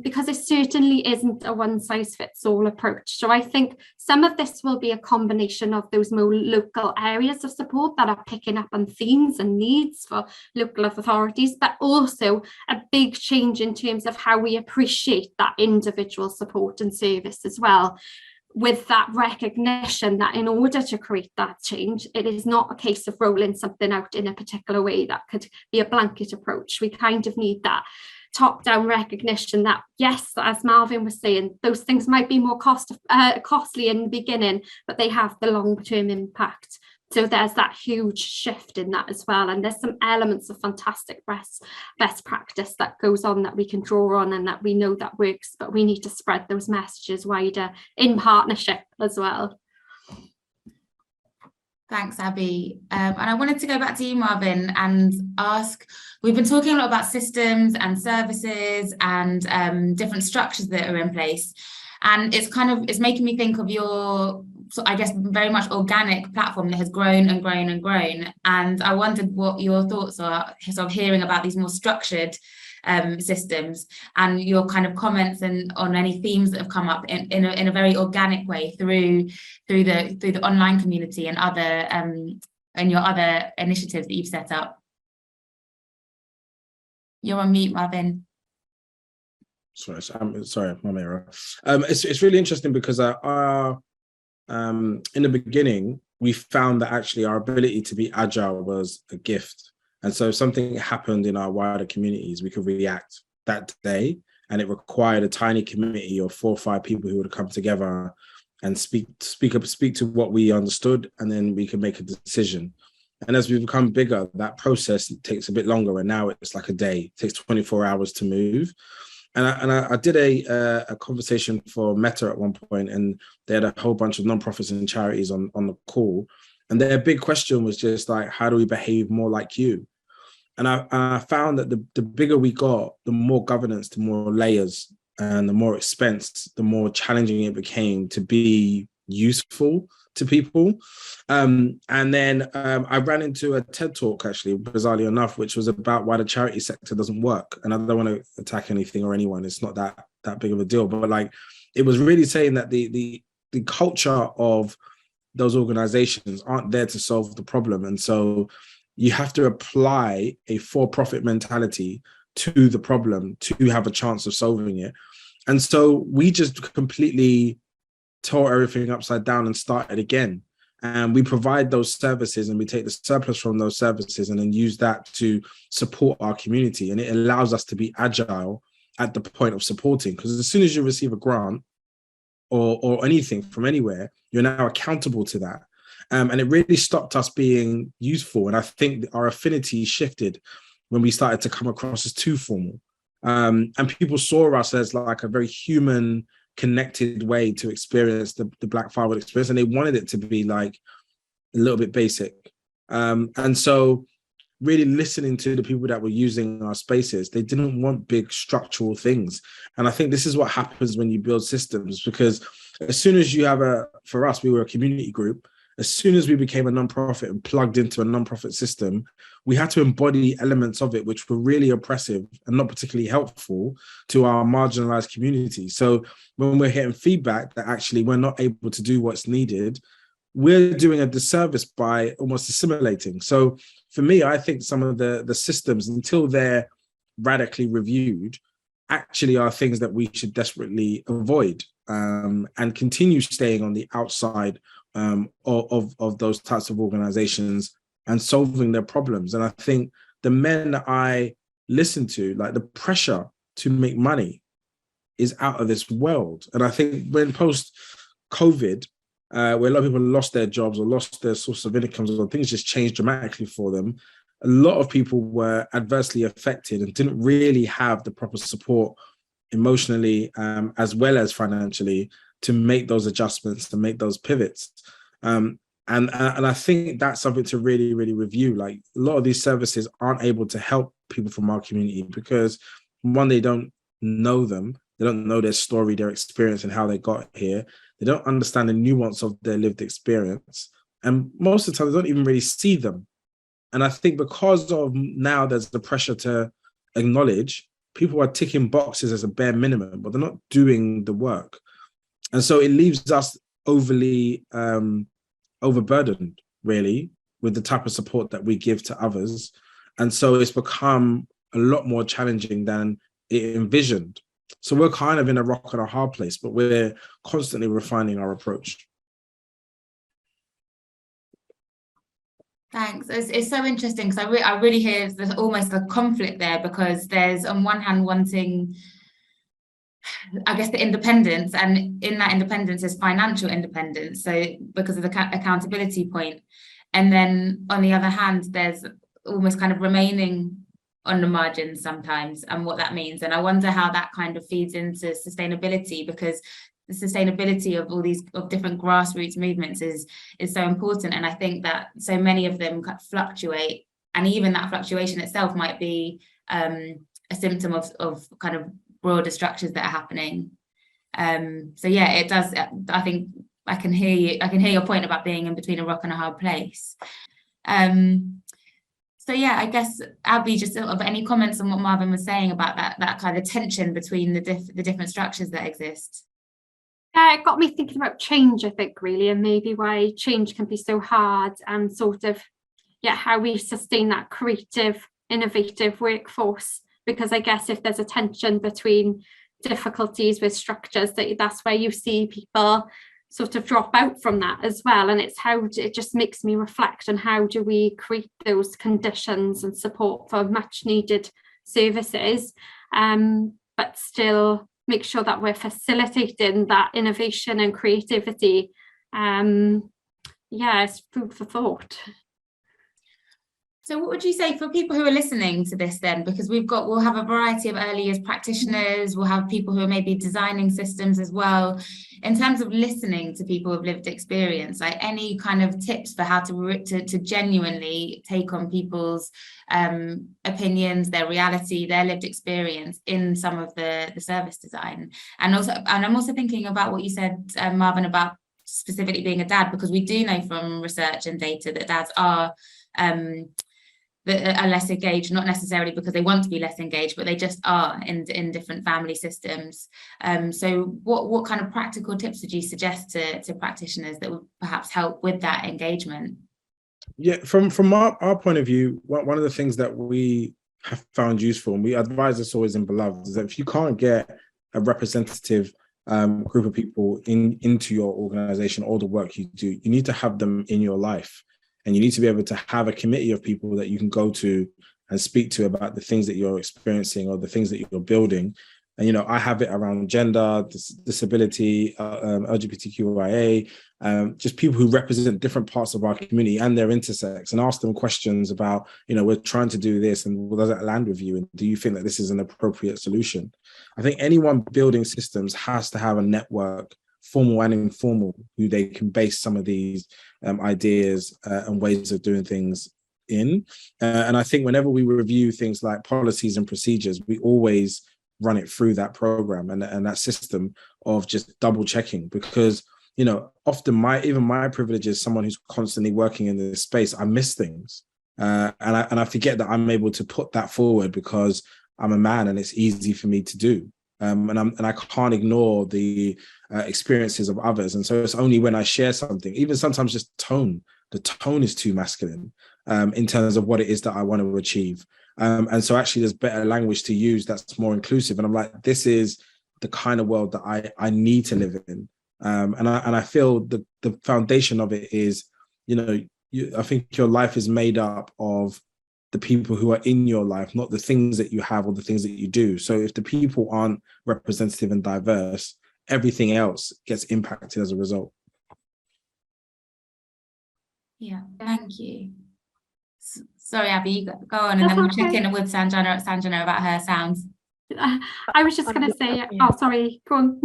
because it certainly isn't a one-size-fits-all approach. So I think some of this will be a combination of those more local areas of support that are picking up on themes and needs for local authorities, but also a big change in terms of how we appreciate that individual support and service as well, with that recognition that in order to create that change, it is not a case of rolling something out in a particular way that could be a blanket approach. We kind of need that top-down recognition that, yes, as Marvin was saying, those things might be more costly in the beginning, but they have the long-term impact. So there's that huge shift in that as well. And there's some elements of fantastic best practice that goes on that we can draw on and that we know that works, but we need to spread those messages wider in partnership as well. Thanks, Abby. And I wanted to go back to you, Marvin, and ask, we've been talking a lot about systems and services and different structures that are in place. And it's making me think of your, so I guess, very much organic platform that has grown and grown and grown. And I wondered what your thoughts are, sort of hearing about these more structured systems and your kind of comments and on any themes that have come up in a very organic way through the online community and other and your other initiatives that you've set up. You're on mute, Marvin. Sorry, my mirror. It's really interesting because in the beginning, we found that actually our ability to be agile was a gift. And so if something happened in our wider communities, we could react that day and it required a tiny committee of 4 or 5 people who would come together and speak to what we understood, and then we can make a decision. And as we've become bigger, that process takes a bit longer, and now it's like a day. It takes 24 hours to move. And I did a conversation for Meta at one point, and they had a whole bunch of nonprofits and charities on the call. And their big question was just like, how do we behave more like you? And I found that the bigger we got, the more governance, the more layers, and the more expense, the more challenging it became to be useful to people. And then I ran into a TED talk, actually, bizarrely enough, which was about why the charity sector doesn't work. And I don't want to attack anything or anyone. It's not that big of a deal. But like, it was really saying that the culture of those organizations aren't there to solve the problem. And so you have to apply a for-profit mentality to the problem to have a chance of solving it. And so we just completely tore everything upside down and started again. And we provide those services, and we take the surplus from those services and then use that to support our community. And it allows us to be agile at the point of supporting, because as soon as you receive a grant or anything from anywhere, you're now accountable to that. And it really stopped us being useful. And I think our affinity shifted when we started to come across as too formal. And people saw us as like a very human, connected way to experience the Black Firewood experience. And they wanted it to be like a little bit basic. And so really listening to the people that were using our spaces, they didn't want big structural things. And I think this is what happens when you build systems, because as soon as you have for us, we were a community group. As soon as we became a nonprofit and plugged into a nonprofit system, we had to embody elements of it which were really oppressive and not particularly helpful to our marginalized community. So when we're getting feedback that actually we're not able to do what's needed, we're doing a disservice by almost assimilating. So for me, I think some of the systems, until they're radically reviewed, actually are things that we should desperately avoid, and continue staying on the outside of those types of organizations and solving their problems. And I think the men that I listen to, like, the pressure to make money is out of this world. And I think when post-COVID, where a lot of people lost their jobs or lost their source of incomes, or things just changed dramatically for them, a lot of people were adversely affected and didn't really have the proper support emotionally, as well as financially, to make those adjustments, to make those pivots. And I think that's something to really, really review. Like, a lot of these services aren't able to help people from our community because, one, they don't know them. They don't know their story, their experience, and how they got here. They don't understand the nuance of their lived experience. And most of the time, they don't even really see them. And I think because of now there's the pressure to acknowledge, people are ticking boxes as a bare minimum, but they're not doing the work. And so it leaves us overly overburdened, really, with the type of support that we give to others. And so it's become a lot more challenging than it envisioned. So we're kind of in a rock and a hard place, but we're constantly refining our approach. Thanks. It's so interesting, because I really hear there's almost a conflict there, because there's, on one hand, wanting, I guess, the independence, and in that independence is financial independence, so because of the accountability point. And then on the other hand, there's almost kind of remaining on the margins sometimes, and what that means. And I wonder how that kind of feeds into sustainability, because the sustainability of all these different grassroots movements is so important. And I think that so many of them fluctuate, and even that fluctuation itself might be a symptom of kind of broader structures that are happening. So yeah, it does. I think I can hear you. I can hear your point about being in between a rock and a hard place. So yeah, I guess, Abby, just sort of any comments on what Marvin was saying about that kind of tension between the different structures that exist? It got me thinking about change, I think, really, and maybe why change can be so hard, and sort of, yeah, how we sustain that creative, innovative workforce. Because I guess if there's a tension between difficulties with structures, that's where you see people sort of drop out from that as well. And it's it just makes me reflect on how do we create those conditions and support for much needed services. But but still make sure that we're facilitating that innovation and creativity. It's food for thought. So what would you say for people who are listening to this then? Because we'll have a variety of early years practitioners, we'll have people who are maybe designing systems as well. In terms of listening to people with lived experience, like any kind of tips for how to genuinely take on people's opinions, their reality, their lived experience in some of the service design. And I'm also thinking about what you said, Marvin, about specifically being a dad, because we do know from research and data that dads are less engaged, not necessarily because they want to be less engaged, but they just are in different family systems. So what kind of practical tips would you suggest to practitioners that would perhaps help with that engagement? Yeah, from our point of view, one of the things that we have found useful, and we advise this always in Beloved, is that if you can't get a representative group of people into your organization or the work you do, you need to have them in your life. And you need to be able to have a committee of people that you can go to and speak to about the things that you're experiencing or the things that you're building. And, I have it around gender, disability, LGBTQIA, just people who represent different parts of our community and their intersex, and ask them questions about, we're trying to do this, and does that land with you? And do you think that this is an appropriate solution? I think anyone building systems has to have a network, formal and informal, who they can base some of these ideas and ways of doing things in. And I think whenever we review things like policies and procedures, we always run it through that program and that system of just double checking, because, often my privilege as someone who's constantly working in this space, I miss things. And I forget that I'm able to put that forward because I'm a man and it's easy for me to do. And I can't ignore the experiences of others. And so it's only when I share something, even sometimes just the tone is too masculine in terms of what it is that I want to achieve. And so actually there's better language to use that's more inclusive. And I'm like, this is the kind of world that I need to live in. And I feel the foundation of it is, I think your life is made up of the people who are in your life, not the things that you have or the things that you do. So if the people aren't representative and diverse, everything else gets impacted as a result. Yeah, thank you. Sorry, Abby, you go on, and then we'll check in with Sanjana about her sounds. I was just going to say, sorry, go on.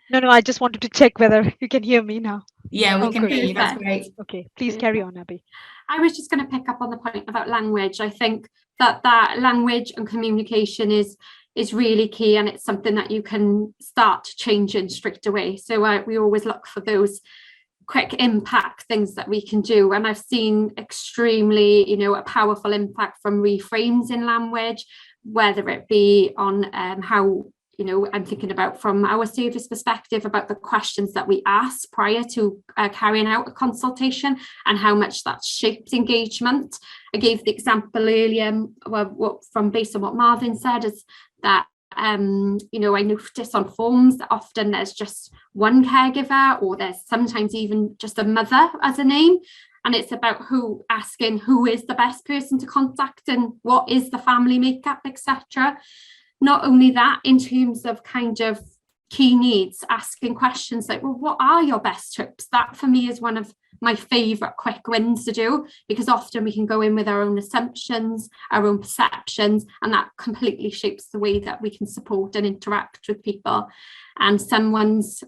No, I just wanted to check whether you can hear me now. Yeah, we can hear you. That's great. Okay, please carry on, Abby. I was just going to pick up on the point about language. I think that language and communication is really key, and it's something that you can start changing straight away. So we always look for those quick impact things that we can do. And I've seen extremely, a powerful impact from reframes in language, whether it be on how, I'm thinking about from our service perspective about the questions that we ask prior to carrying out a consultation and how much that shaped engagement. I gave the example earlier, based on what Marvin said, is that I notice on forms that often there's just one caregiver, or there's sometimes even just a mother as a name. And it's about asking who is the best person to contact and what is the family makeup, etc. Not only that, in terms of kind of key needs, asking questions like, well, what are your best tips? That for me is one of my favorite quick wins to do, because often we can go in with our own assumptions, our own perceptions, and that completely shapes the way that we can support and interact with people. And someone's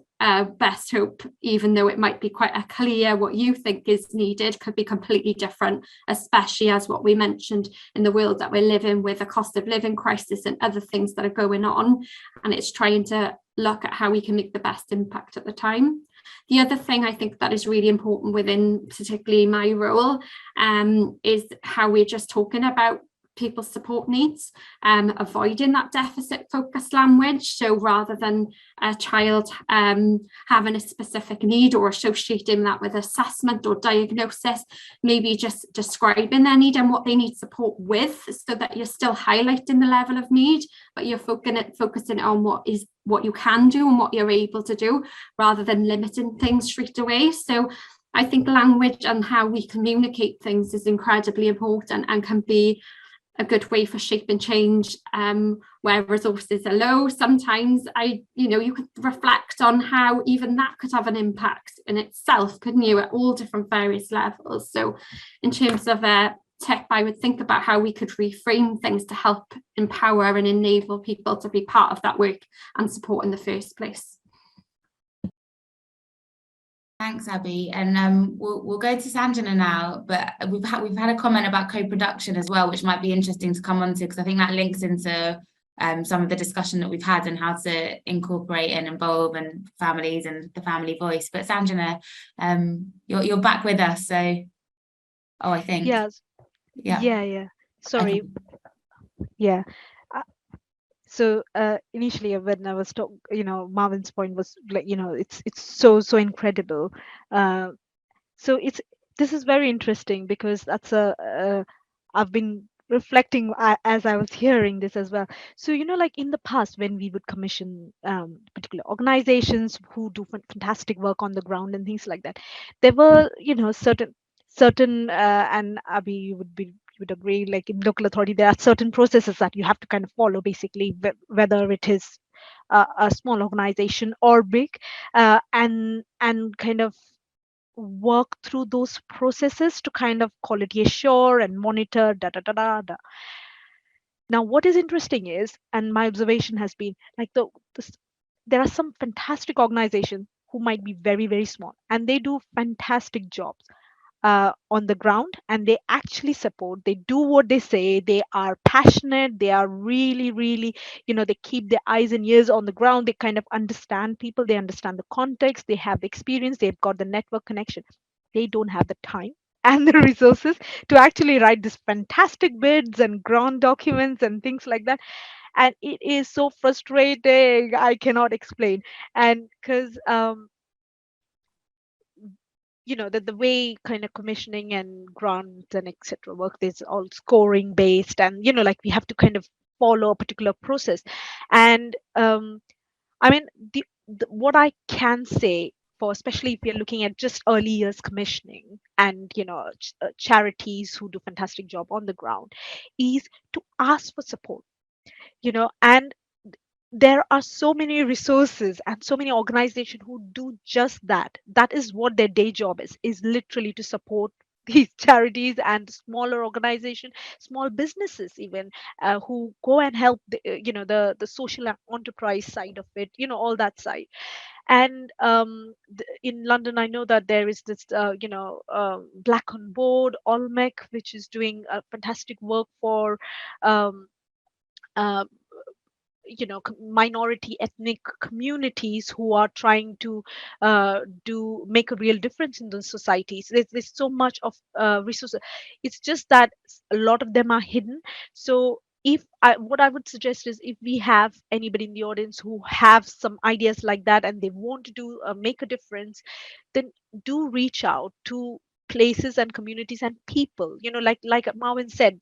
best hope, even though it might be quite a clear what you think is needed, could be completely different, especially as what we mentioned in the world that we're living with a cost of living crisis and other things that are going on. And it's trying to look at how we can make the best impact at the time. The other thing I think that is really important within particularly my role is how we're just talking about people's support needs, avoiding that deficit focused language. So rather than a child having a specific need or associating that with assessment or diagnosis, maybe just describing their need and what they need support with, so that you're still highlighting the level of need, but you're focusing on what you can do and what you're able to do, rather than limiting things straight away. So I think language and how we communicate things is incredibly important and can be a good way for shaping change where resources are low. Sometimes you could reflect on how even that could have an impact in itself, couldn't you, at all different various levels. So in terms of a tip, I would think about how we could reframe things to help empower and enable people to be part of that work and support in the first place. Thanks, Abby. And we'll go to Sanjana now, but we've had a comment about co-production as well, which might be interesting to come on to, because I think that links into some of the discussion that we've had and how to incorporate and involve and families and the family voice. But Sanjana, you're back with us, so I think. Yes. Yeah. Sorry. Yeah. So initially, when I was talking, Marvin's point was like, it's so incredible. So this is very interesting, because that's I've been reflecting as I was hearing this as well. So like in the past, when we would commission particular organizations who do fantastic work on the ground and things like that, there were certain and Abby, you would agree, like in local authority, there are certain processes that you have to kind of follow, basically, whether it is a small organization or big, and kind of work through those processes to kind of quality assure and monitor da. Now, what is interesting is, and my observation has been, like there are some fantastic organizations who might be very, very small, and they do fantastic jobs on the ground, and they actually support, they do what they say, they are passionate, they are really, really, they keep their eyes and ears on the ground, they kind of understand people, they understand the context, they have the experience, they've got the network connection. They don't have the time and the resources to actually write these fantastic bids and grant documents and things like that. And it is so frustrating, I cannot explain. And because that the way kind of commissioning and grants and etc. work is all scoring based, and like we have to kind of follow a particular process. And I mean, what I can say, for especially if you're looking at just early years commissioning and charities who do fantastic job on the ground, is to ask for support, and there are so many resources and so many organizations who do just that. That is what their day job is literally to support these charities and smaller organizations, small businesses even, who go and help the social enterprise side of it, all that side. And in London, I know that there is this Black on Board, Olmec, which is doing fantastic work for uh, minority ethnic communities who are trying to make a real difference in those societies. There's so much of resources. It's just that a lot of them are hidden. So what I would suggest is, if we have anybody in the audience who have some ideas like that and they want to do make a difference, then do reach out to places and communities and people, like Marvin said,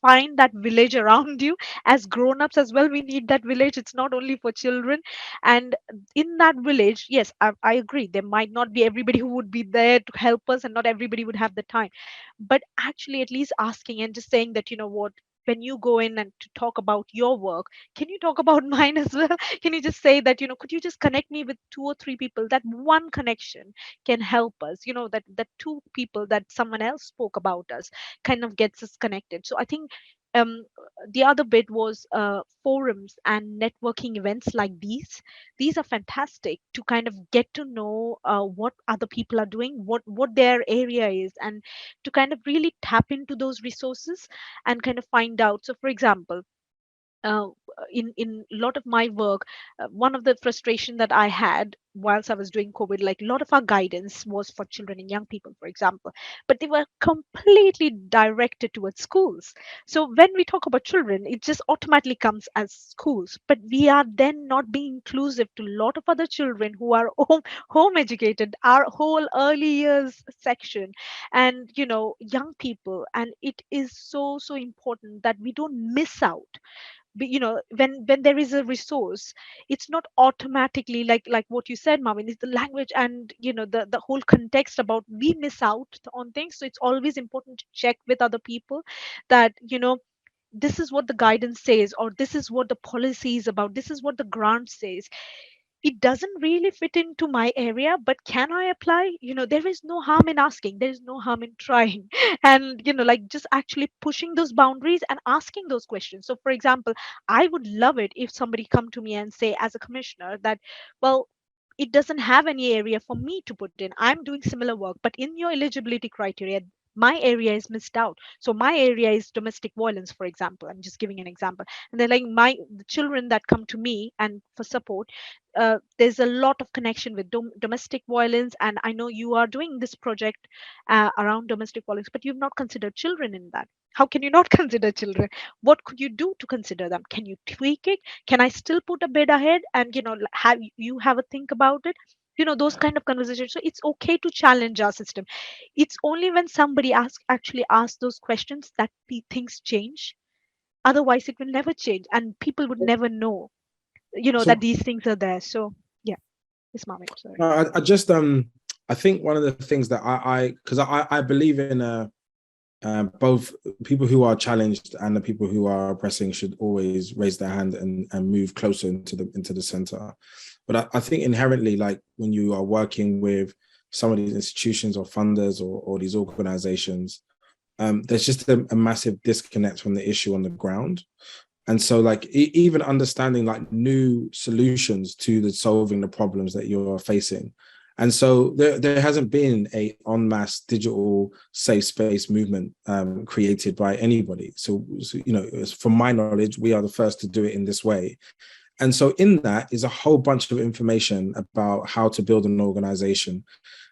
find that village around you. As grown-ups as well, we need that village. It's not only for children. And in that village, yes, I agree, there might not be everybody who would be there to help us, and not everybody would have the time, but actually at least asking and just saying that, what, when you go in and to talk about your work, can you talk about mine as well? Can you just say that, could you just connect me with 2 or 3 people? That one connection can help us, that 2 people that someone else spoke about us kind of gets us connected. So I think the other bit was forums and networking events like these are fantastic to kind of get to know what other people are doing, what their area is, and to kind of really tap into those resources and kind of find out. So for example, uh, in a lot of my work, one of the frustration that I had whilst I was doing COVID, like a lot of our guidance was for children and young people, for example, but they were completely directed towards schools. So when we talk about children, it just automatically comes as schools, but we are then not being inclusive to a lot of other children who are home educated, our whole early years section, and young people. And it is so important that we don't miss out. When there is a resource, it's not automatically like what you said, said, Marvin, is the language and the whole context about we miss out on things. So it's always important to check with other people that this is what the guidance says, or this is what the policy is about, this is what the grant says. It doesn't really fit into my area, but can I apply? There is no harm in asking, there is no harm in trying. And like just actually pushing those boundaries and asking those questions. So for example, I would love it if somebody come to me and say, as a commissioner, that, well, it doesn't have any area for me to put in, I'm doing similar work, but in your eligibility criteria my area is missed out. So my area is domestic violence, for example. I'm just giving an example. And then like the children that come to me and for support, there's a lot of connection with domestic violence, and I know you are doing this project around domestic violence, but you've not considered children in that. How can you not consider children? What could you do to consider them? Can you tweak it? Can I still put a bid ahead and have a think about it? Those kind of conversations. So it's okay to challenge our system. It's only when somebody actually asks those questions that things change. Otherwise it will never change, and people would never know So that these things are there. So yeah, it's Marvin, sorry. I just I think one of the things that I believe in both people who are challenged and the people who are oppressing should always raise their hand and move closer into the center. But I think inherently, like when you are working with some of these institutions or funders or these organizations, there's just a massive disconnect from the issue on the ground. And so like even understanding like new solutions to solving the problems that you're facing. And so there hasn't been a en masse digital safe space movement created by anybody. So from my knowledge, we are the first to do it in this way. And so in that is a whole bunch of information about how to build an organization.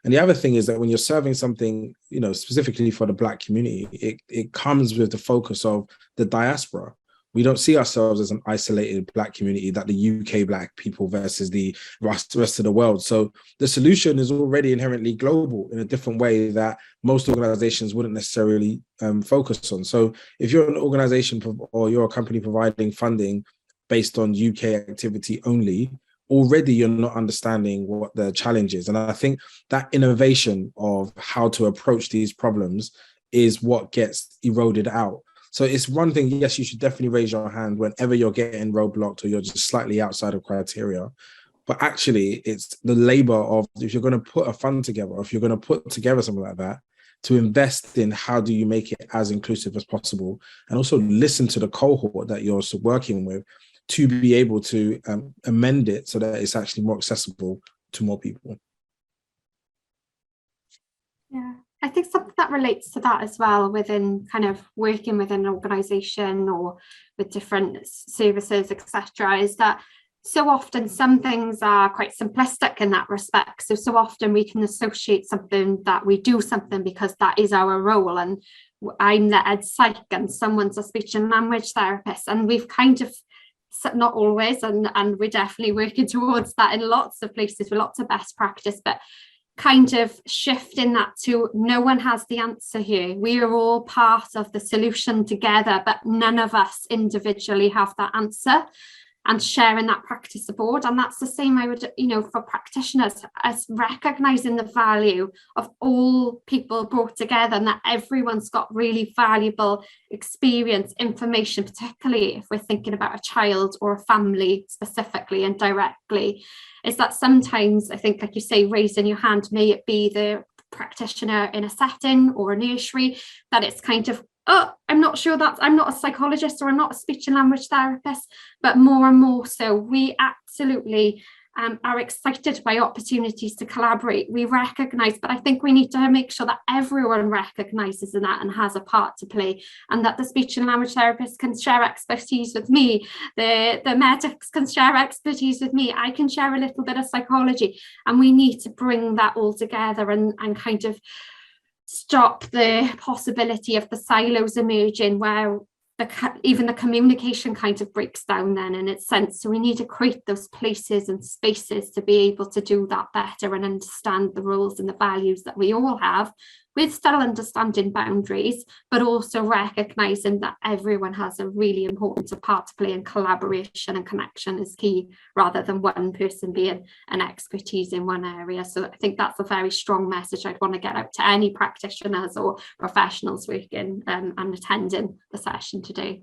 And the other thing is that when you're serving something, specifically for the Black community, it comes with the focus of the diaspora. We don't see ourselves as an isolated Black community, that the UK Black people versus the rest of the world. So the solution is already inherently global in a different way that most organizations wouldn't necessarily focus on. So if you're an organization or you're a company providing funding based on UK activity only, already you're not understanding what the challenge is. And I think that innovation of how to approach these problems is what gets eroded out. So it's one thing, yes, you should definitely raise your hand whenever you're getting roadblocked or you're just slightly outside of criteria. But actually, it's the labor of, if you're going to put a fund together, or if you're going to put together something like that, to invest in how do you make it as inclusive as possible, and also listen to the cohort that you're working with to be able to amend it so that it's actually more accessible to more people. Yeah, I think something that relates to that as well within kind of working within an organisation or with different services, etc., is that so often some things are quite simplistic in that respect. So often we can associate something that we do something because that is our role. And I'm the ed psych and someone's a speech and language therapist. And we've kind of, not always, and we're definitely working towards that in lots of places with lots of best practice, but kind of shifting that to no one has the answer here. We are all part of the solution together, but none of us individually have that answer, and sharing that practice aboard. And that's the same, I would, for practitioners, as recognizing the value of all people brought together and that everyone's got really valuable experience, information, particularly if we're thinking about a child or a family specifically and directly, is that sometimes I think, like you say, raising your hand, may it be the practitioner in a setting or a nursery, that it's kind of, oh, I'm not sure that I'm not a psychologist or I'm not a speech and language therapist, but more and more so, we absolutely are excited by opportunities to collaborate. We recognise, but I think we need to make sure that everyone recognises that and has a part to play, and that the speech and language therapist can share expertise with me, the medics can share expertise with me, I can share a little bit of psychology, and we need to bring that all together and kind of stop the possibility of the silos emerging where even the communication kind of breaks down then in its sense. So we need to create those places and spaces to be able to do that better and understand the roles and the values that we all have with still understanding boundaries, but also recognizing that everyone has a really important part to play, and collaboration and connection is key, rather than one person being an expertise in one area. So I think that's a very strong message I'd want to get out to any practitioners or professionals working and attending the session today.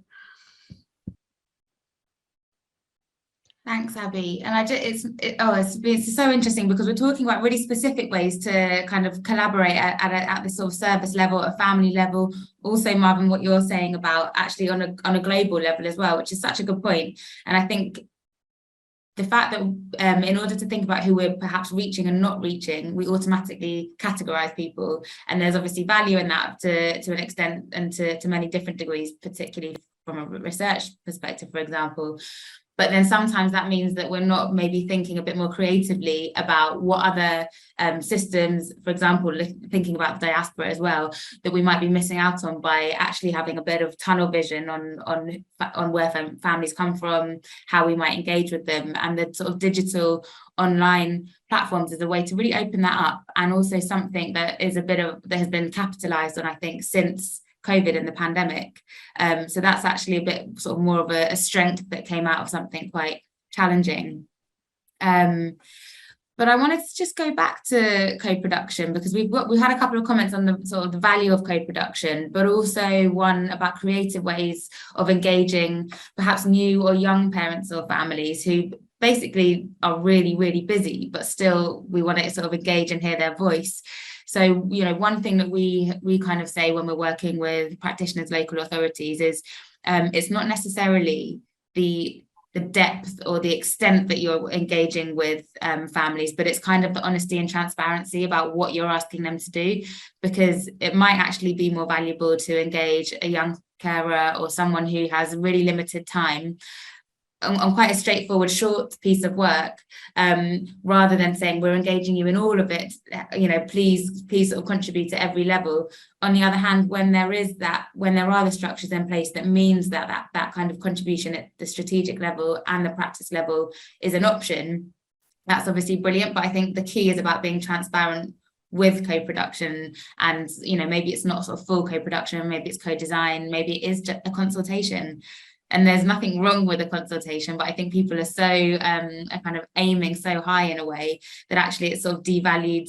Thanks, Abby. And it's so interesting, because we're talking about really specific ways to kind of collaborate at this sort of service level, a family level. Also, Marvin, what you're saying about actually on a global level as well, which is such a good point. And I think the fact that in order to think about who we're perhaps reaching and not reaching, we automatically categorize people. And there's obviously value in that to an extent, and to many different degrees, particularly from a research perspective, for example. But then sometimes that means that we're not maybe thinking a bit more creatively about what other systems, for example, thinking about the diaspora as well, that we might be missing out on by actually having a bit of tunnel vision on where families come from, how we might engage with them. And the sort of digital online platforms is a way to really open that up, and also something that is that has been capitalized on, I think, since COVID and the pandemic. So that's actually a bit sort of more of a strength that came out of something quite challenging. But I wanted to just go back to co-production, because we've had a couple of comments on the sort of the value of co-production, but also one about creative ways of engaging perhaps new or young parents or families who basically are really, really busy, but still we want to sort of engage and hear their voice. So, you know, one thing that we kind of say when we're working with practitioners, local authorities, is it's not necessarily the depth or the extent that you're engaging with families, but it's kind of the honesty and transparency about what you're asking them to do, because it might actually be more valuable to engage a young carer or someone who has really limited time on quite a straightforward short piece of work, rather than saying we're engaging you in all of it, you know, please sort of contribute to every level. On the other hand, when there are the structures in place that means that kind of contribution at the strategic level and the practice level is an option, that's obviously brilliant. But I think the key is about being transparent with co-production, and, you know, maybe it's not sort of full co-production, maybe it's co-design, maybe it is just a consultation. And there's nothing wrong with a consultation, but I think people are so kind of aiming so high in a way that actually it sort of devalued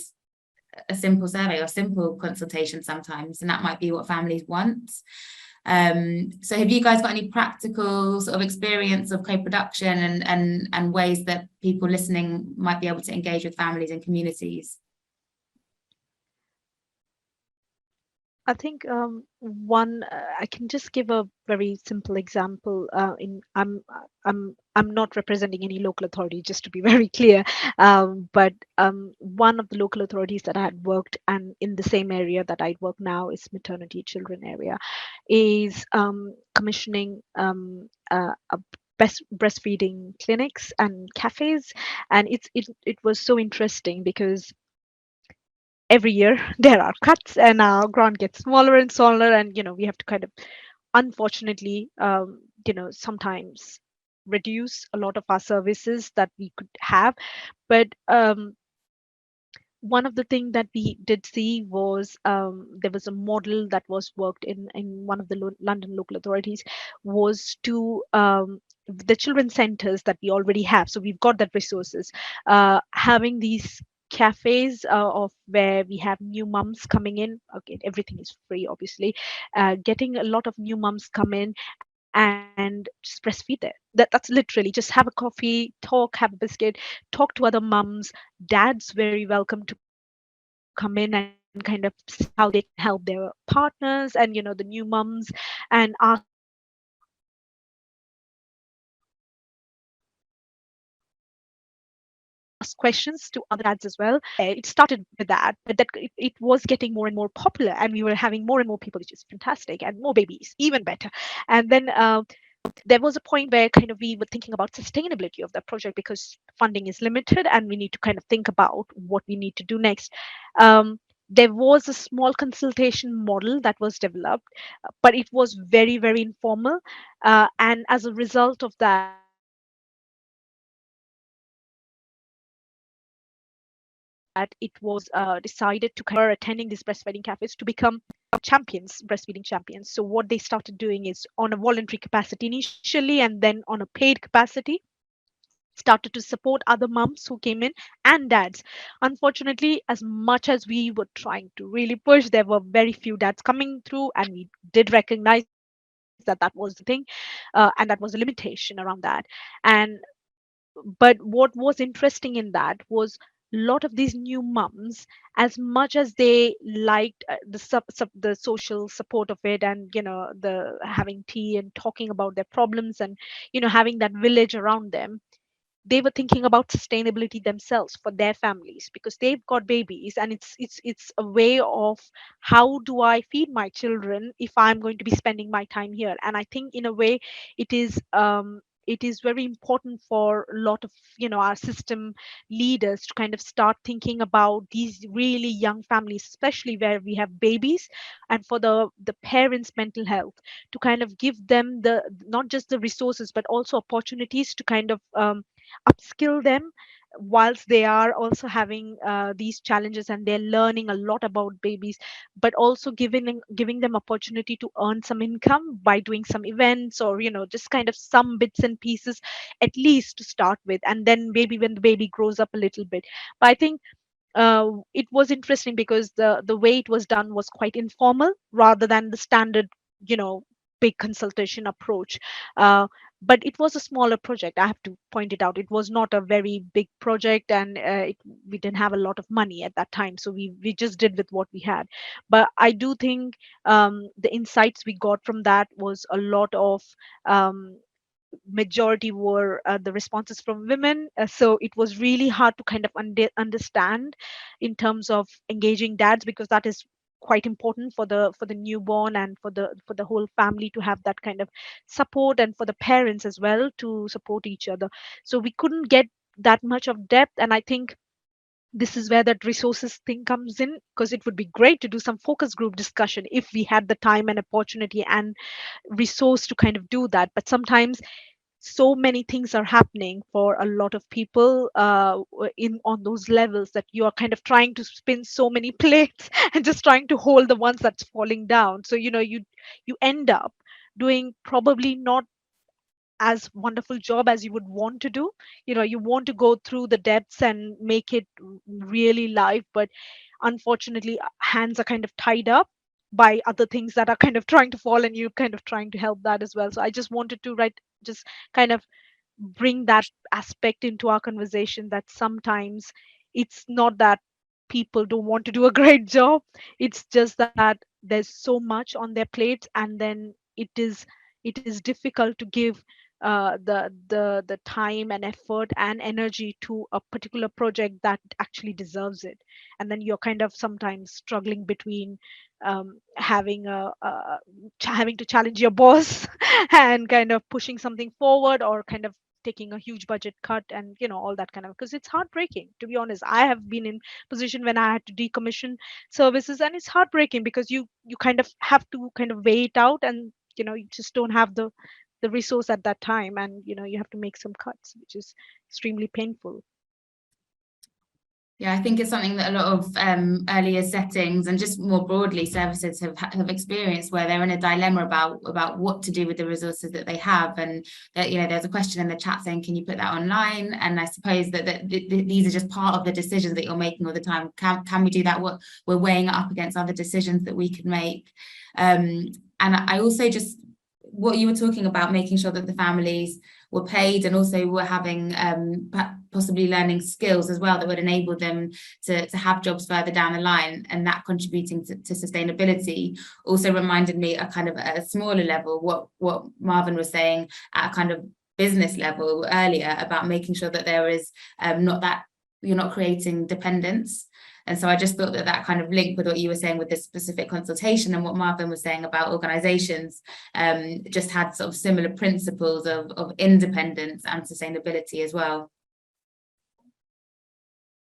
a simple survey or simple consultation sometimes, and that might be what families want. So have you guys got any practical sort of experience of co-production and ways that people listening might be able to engage with families and communities? I think I can just give a very simple example. I'm not representing any local authority, just to be very clear. But one of the local authorities that I had worked and in the same area that I work now is maternity children area, is commissioning breastfeeding clinics and cafes, and it was so interesting because every year there are cuts and our grant gets smaller and smaller, and we have to kind of, unfortunately, sometimes reduce a lot of our services that we could have. But one of the things that we did see was there was a model that was worked in one of the London local authorities, was to the children's centers that we already have. So we've got that resources, having these cafes of where we have new mums coming in. Okay, everything is free, obviously. Getting a lot of new mums come in and just breastfeed there. That's literally just have a coffee, talk, have a biscuit, talk to other mums. Dad's very welcome to come in and kind of see how they can help their partners and the new mums, and ask questions to other dads as well. It started with that, but it was getting more and more popular, and we were having more and more people, which is fantastic, and more babies, even better. And then there was a point where kind of we were thinking about sustainability of that project, because funding is limited and we need to kind of think about what we need to do next. There was a small consultation model that was developed, but it was very, very informal. And as a result of that, it was decided to cover attending these breastfeeding cafes to become champions, breastfeeding champions. So what they started doing is on a voluntary capacity initially, and then on a paid capacity, started to support other moms who came in and dads. Unfortunately, as much as we were trying to really push, there were very few dads coming through, and we did recognize that that was the thing, and that was a limitation around that. And but what was interesting in that was a lot of these new mums, as much as they liked the social support of it, and the having tea and talking about their problems, and having that village around them, they were thinking about sustainability themselves for their families, because they've got babies, and it's a way of, how do I feed my children if I'm going to be spending my time here? And I think in a way it is it is very important for a lot of our system leaders to kind of start thinking about these really young families, especially where we have babies, and for the parents' mental health, to kind of give them the, not just the resources, but also opportunities to kind of upskill them whilst they are also having these challenges, and they're learning a lot about babies, but also giving them opportunity to earn some income by doing some events, or just kind of some bits and pieces, at least to start with, and then maybe when the baby grows up a little bit. But I think it was interesting because the way it was done was quite informal, rather than the standard you know big consultation approach. But it was a smaller project, I have to point it out. It was not a very big project, and we didn't have a lot of money at that time, so we just did with what we had. But I do think the insights we got from that was a lot of majority were the responses from women. So it was really hard to kind of understand in terms of engaging dads, because that is quite important for the newborn, and for the whole family to have that kind of support, and for the parents as well to support each other. So we couldn't get that much of depth, and I think this is where that resources thing comes in, because it would be great to do some focus group discussion if we had the time and opportunity and resource to kind of do that. But sometimes so many things are happening for a lot of people in on those levels, that you are kind of trying to spin so many plates and just trying to hold the ones that's falling down. So you end up doing probably not as wonderful job as you would want to do. You want to go through the depths and make it really live, but unfortunately hands are kind of tied up by other things that are kind of trying to fall, and you kind of trying to help that as well. So I just wanted to just kind of bring that aspect into our conversation, that sometimes it's not that people don't want to do a great job, it's just that there's so much on their plates, and then it is difficult to give the time and effort and energy to a particular project that actually deserves it. And then you're kind of sometimes struggling between having to challenge your boss and kind of pushing something forward, or kind of taking a huge budget cut, and all that kind of, because it's heartbreaking, to be honest. I have been in position when I had to decommission services, and it's heartbreaking because you kind of have to kind of weigh it out, and you just don't have the resource at that time, and you have to make some cuts, which is extremely painful. Yeah, I think it's something that a lot of earlier settings, and just more broadly services, have experienced, where they're in a dilemma about what to do with the resources that they have. And that, there's a question in the chat saying, can you put that online? And I suppose that these are just part of the decisions that you're making all the time. Can we do that? What we're weighing it up against other decisions that we could make. And I also just, what you were talking about, making sure that the families were paid, and also were having possibly learning skills as well that would enable them to have jobs further down the line, and that contributing to sustainability, also reminded me a kind of a smaller level what Marvin was saying at a kind of business level earlier, about making sure that there is not that you're not creating dependence. And so I just thought that kind of linked with what you were saying with this specific consultation, and what Marvin was saying about organizations just had sort of similar principles of independence and sustainability as well.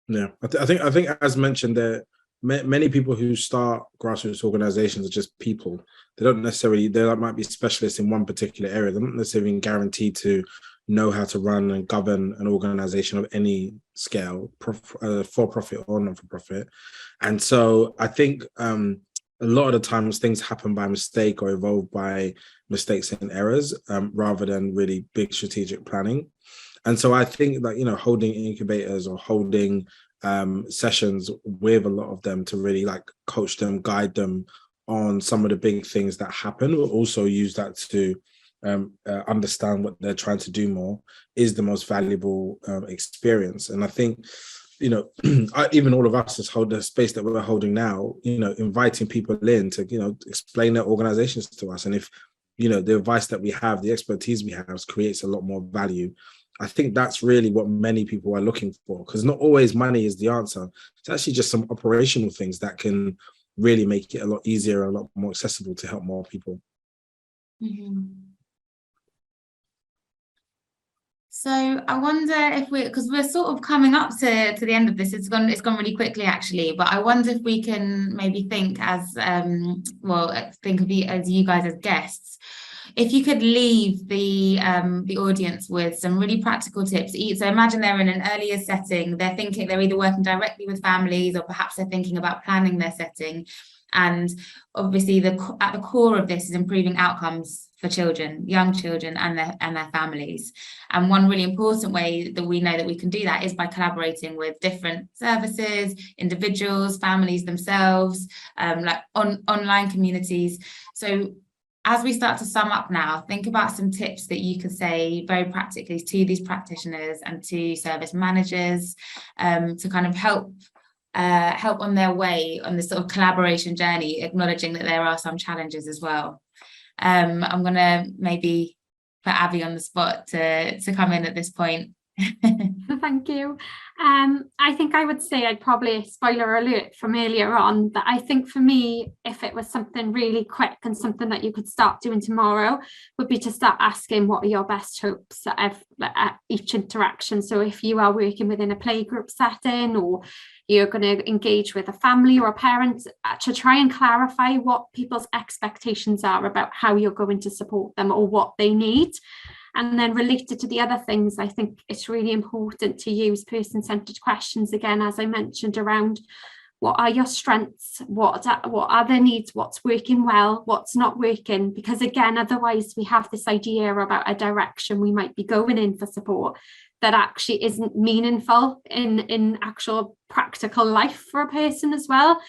Yeah, I think as mentioned, there many people who start grassroots organizations are just people. They don't necessarily, they might be specialists in one particular area. They're not necessarily guaranteed to know how to run and govern an organization of any scale, for-profit or non-for-profit. And so I think a lot of the times things happen by mistake or evolve by mistakes and errors, rather than really big strategic planning. And so I think that, holding incubators or holding sessions with a lot of them to really like coach them, guide them on some of the big things that happen, will also use that to understand what they're trying to do more, is the most valuable experience. And I think, even all of us as hold the space that we're holding now, inviting people in to, explain their organizations to us. And if, the advice that we have, the expertise we have creates a lot more value. I think that's really what many people are looking for, because not always money is the answer. It's actually just some operational things that can really make it a lot easier and a lot more accessible to help more people. Mm-hmm. So I wonder if because we're sort of coming up to the end of this, it's gone really quickly actually, but I wonder if we can maybe think think of you as guests, if you could leave the audience with some really practical tips. So imagine they're in an earlier setting, they're either working directly with families, or perhaps they're thinking about planning their setting. And obviously at the core of this is improving outcomes for children, young children and their families. And one really important way that we know that we can do that is by collaborating with different services, individuals, families themselves, like online communities. So as we start to sum up now, think about some tips that you could say very practically to these practitioners and to service managers, to kind of help on their way on this sort of collaboration journey, acknowledging that there are some challenges as well. I'm going to maybe put Abby on the spot to come in at this point. Thank you. I think I would say I'd probably, spoiler alert from earlier on, that I think for me, if it was something really quick and something that you could start doing tomorrow, would be to start asking what are your best hopes at each interaction. So if you are working within a playgroup setting, or you're going to engage with a family or a parent, to try and clarify what people's expectations are about how you're going to support them or what they need. And then related to the other things, I think it's really important to use person-centered questions again, as I mentioned, around what are your strengths, what are their needs, what's working well, what's not working, because again, otherwise we have this idea about a direction we might be going in for support that actually isn't meaningful in actual practical life for a person as well.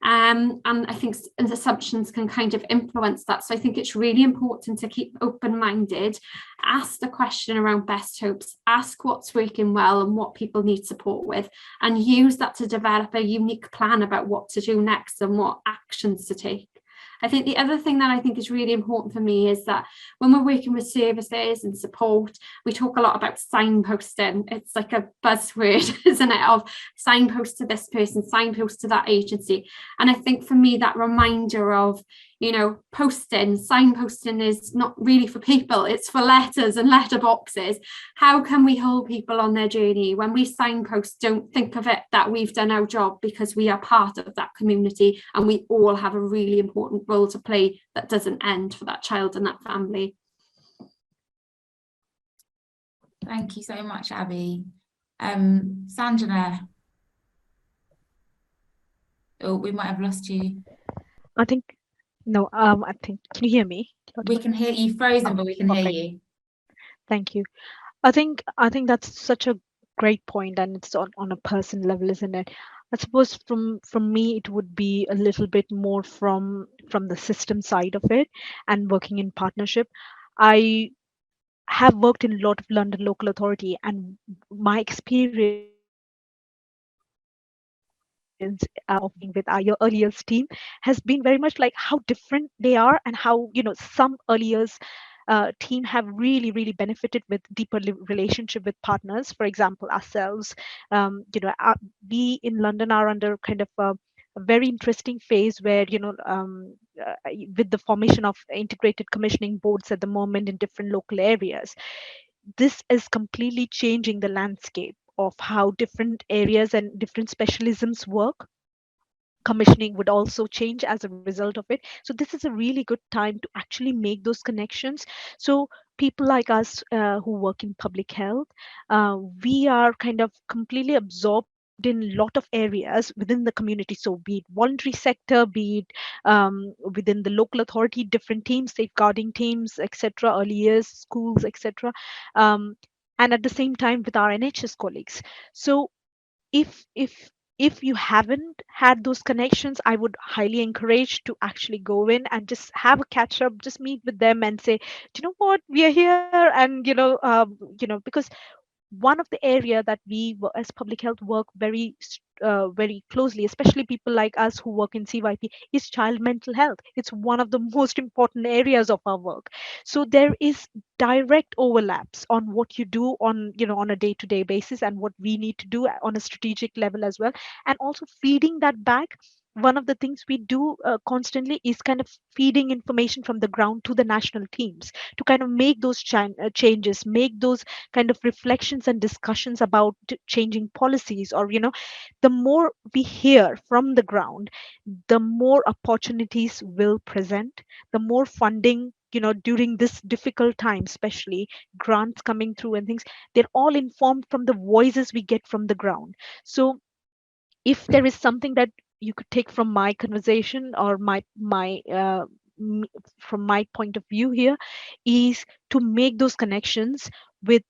And I think assumptions can kind of influence that. So I think it's really important to keep open-minded, ask the question around best hopes, ask what's working well and what people need support with, and use that to develop a unique plan about what to do next and what actions to take. I think the other thing that I think is really important for me is that when we're working with services and support, we talk a lot about signposting. It's like a buzzword, isn't it, of signpost to this person, signpost to that agency. And I think for me, that reminder of, signposting is not really for people, it's for letters and letterboxes. How can we hold people on their journey? When we signpost, don't think of it that we've done our job, because we are part of that community and we all have a really important role to play that doesn't end for that child and that family. Thank you so much, Abby. Sanjana. Oh, we might have lost you. I think can you hear me? We can hear you frozen, but we can hear you. Thank you. I think that's such a great point, and it's on a person level, isn't it? I suppose from me, it would be a little bit more from the system side of it and working in partnership. I have worked in a lot of London local authority, and my experience with our early years team has been very much like how different they are, and how some early years team have really benefited with deeper relationship with partners. For example, ourselves, we in London are under kind of a very interesting phase where with the formation of integrated commissioning boards at the moment in different local areas. This is completely changing the landscape of how different areas and different specialisms work. commissioning would also change as a result of it. So this is a really good time to actually make those connections. So people like us who work in public health, we are kind of completely absorbed in a lot of areas within the community. So be it voluntary sector, be it within the local authority, different teams, safeguarding teams, etc., early years, schools, etc. Um, and at the same time with our NHS colleagues. So if you haven't had those connections, I would highly encourage to actually go in and just have a catch up, just meet with them and say, do you know what, we are here. And because one of the area that we as public health work very closely, especially people like us who work in CYP, is child mental health. It's one of the most important areas of our work. So there is direct overlaps on what you do on on a day to day basis and what we need to do on a strategic level as well. And also feeding that back, one of the things we do constantly is kind of feeding information from the ground to the national teams to kind of make those changes, make those kind of reflections and discussions about changing policies. Or the more we hear from the ground, the more opportunities will present, the more funding, during this difficult time, especially grants coming through and things, they're all informed from the voices we get from the ground. So if there is something that you could take from my conversation or m- from my point of view here, is to make those connections with